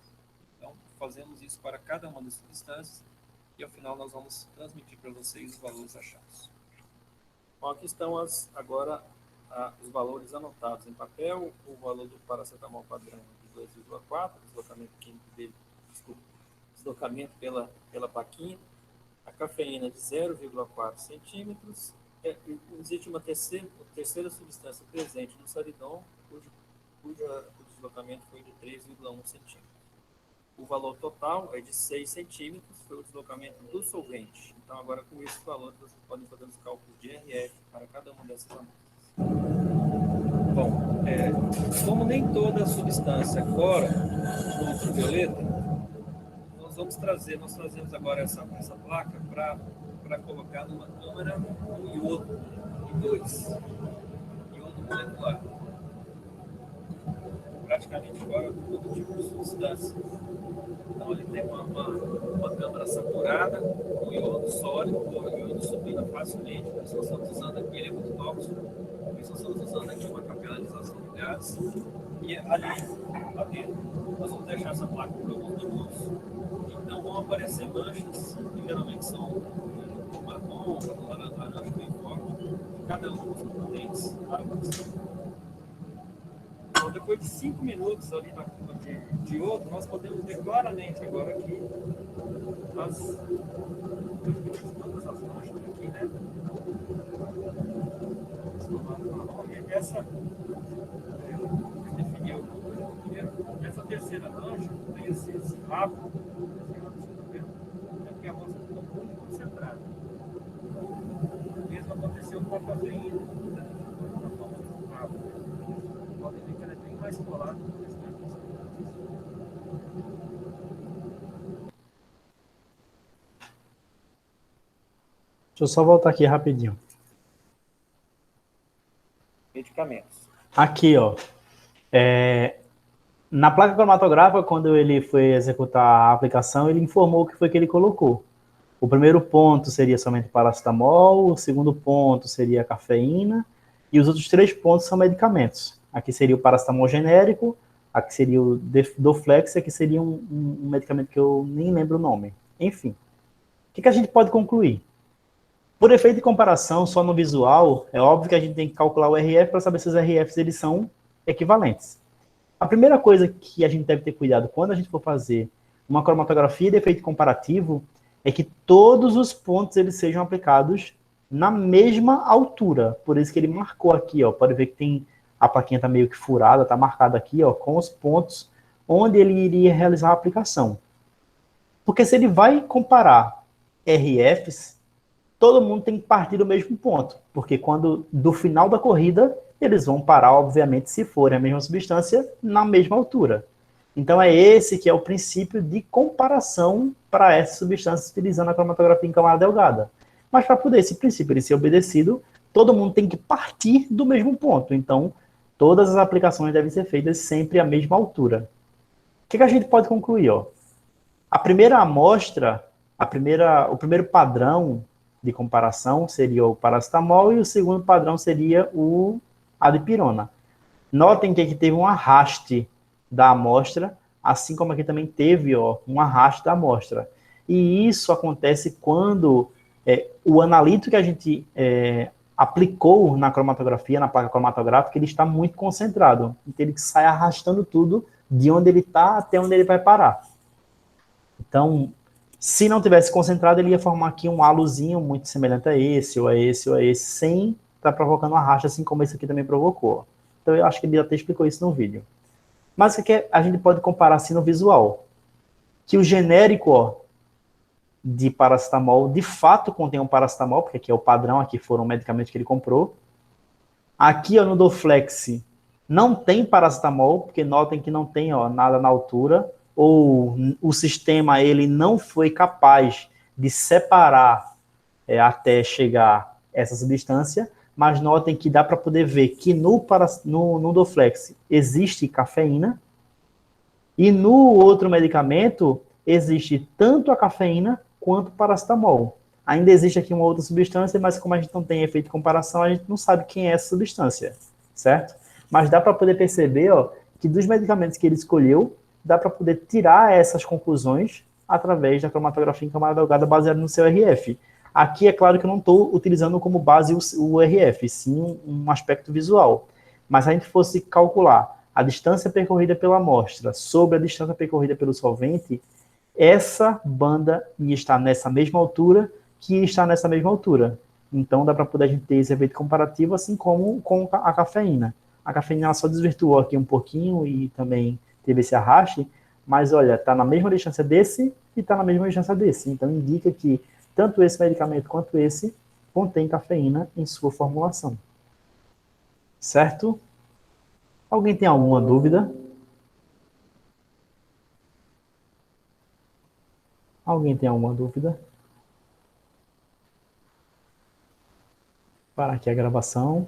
Speaker 4: Então, fazemos isso para cada uma das substâncias e, ao final, nós vamos transmitir para vocês os valores achados. Bom, aqui estão agora os valores anotados em papel. O valor do paracetamol padrão de 2,4, o deslocamento químico dele, deslocamento pela plaquinha, a cafeína de 0,4 centímetros, existe uma terceira substância presente no saridon, cujo deslocamento foi de 3,1 centímetros. O valor total é de 6 centímetros, foi o deslocamento do solvente. Então, agora com esse valor, vocês podem fazer os cálculos de RF para cada uma dessas amostras. Bom, como nem toda substância cora no ultravioleta, nós trazemos agora essa placa para colocar numa câmara um iodo de 2, iodo molecular. Praticamente fora todo tipo de substância. Então ele tem uma câmara saturada, com iodo sólido, o iodo subindo facilmente. Nós estamos usando aqui, ele é muito tóxico. Nós estamos usando aqui uma capilarização de gases. E ali, lá dentro, nós vamos deixar essa placa por alguns minutos. Então vão aparecer manchas, que geralmente são marrom, laranja bem forte, cada um dos componentes águas. Então, depois de 5 minutos ali na curva de iodo, nós podemos ver claramente agora aqui todas as manchas aqui, né? E essa definiu essa terceira mancha, tem esse rabo, porque a amostra ficou muito concentrada. O mesmo aconteceu com a cafeína, na forma do rabo. Podem ver que ela é bem mais colada do que esse
Speaker 1: Deixa eu só voltar aqui rapidinho.
Speaker 4: medicamentos.
Speaker 1: Aqui, ó. Na placa cromatográfica, quando ele foi executar a aplicação, ele informou o que foi que ele colocou. O primeiro ponto seria somente paracetamol, o segundo ponto seria a cafeína, e os outros 3 pontos são medicamentos. Aqui seria o paracetamol genérico, aqui seria o Doflex, e aqui seria um medicamento que eu nem lembro o nome. Enfim, o que a gente pode concluir? Por efeito de comparação, só no visual, é óbvio que a gente tem que calcular o RF para saber se os RFs eles são equivalentes. A primeira coisa que a gente deve ter cuidado quando a gente for fazer uma cromatografia de efeito comparativo é que todos os pontos eles sejam aplicados na mesma altura. Por isso que ele marcou aqui, ó. Pode ver que tem a plaquinha está meio que furada, está marcada aqui, ó, com os pontos onde ele iria realizar a aplicação. Porque se ele vai comparar RFs, todo mundo tem que partir do mesmo ponto, porque quando do final da corrida, eles vão parar, obviamente, se for a mesma substância, na mesma altura. Então é esse que é o princípio de comparação para essas substâncias utilizando a cromatografia em camada delgada. Mas para poder esse princípio ele ser obedecido, todo mundo tem que partir do mesmo ponto. Então, Todas as aplicações devem ser feitas sempre à mesma altura. O que a gente pode concluir? Ó? A primeira amostra, o primeiro padrão de comparação seria o paracetamol e o segundo padrão seria a dipirona. Notem que aqui teve um arraste da amostra, assim como aqui também teve um arraste da amostra. E isso acontece quando o analítico que a gente aplicou na cromatografia, na placa cromatográfica, ele está muito concentrado. Então ele sai arrastando tudo de onde ele está até onde ele vai parar. Então, se não tivesse concentrado, ele ia formar aqui um halozinho muito semelhante a esse, ou a esse, ou a esse, sem estar provocando um arraste, assim como esse aqui também provocou. Então, eu acho que ele até explicou isso no vídeo. Mas o que a gente pode comparar assim no visual? Que o genérico de paracetamol, de fato, contém um paracetamol, porque aqui é o padrão, aqui foram medicamentos que ele comprou. Aqui, no Doflex, não tem paracetamol, porque notem que não tem nada na altura, ou o sistema ele não foi capaz de separar até chegar essa substância, mas notem que dá para poder ver que no Doflex existe cafeína, e no outro medicamento existe tanto a cafeína quanto o paracetamol. Ainda existe aqui uma outra substância, mas como a gente não tem efeito de comparação, a gente não sabe quem é essa substância, certo? Mas dá para poder perceber que dos medicamentos que ele escolheu, dá para poder tirar essas conclusões através da cromatografia em camada delgada baseada no seu RF. Aqui é claro que eu não estou utilizando como base o RF, sim um aspecto visual. Mas se a gente fosse calcular a distância percorrida pela amostra sobre a distância percorrida pelo solvente, essa banda ia estar nessa mesma altura que está nessa mesma altura. Então dá para poder a gente ter esse efeito comparativo, assim como com a cafeína. A cafeína ela só desvirtuou aqui um pouquinho e também teve esse arraste, mas olha, está na mesma distância desse e está na mesma distância desse. Então indica que tanto esse medicamento quanto esse contém cafeína em sua formulação. Certo? Alguém tem alguma dúvida? Alguém tem alguma dúvida? Parar aqui a gravação.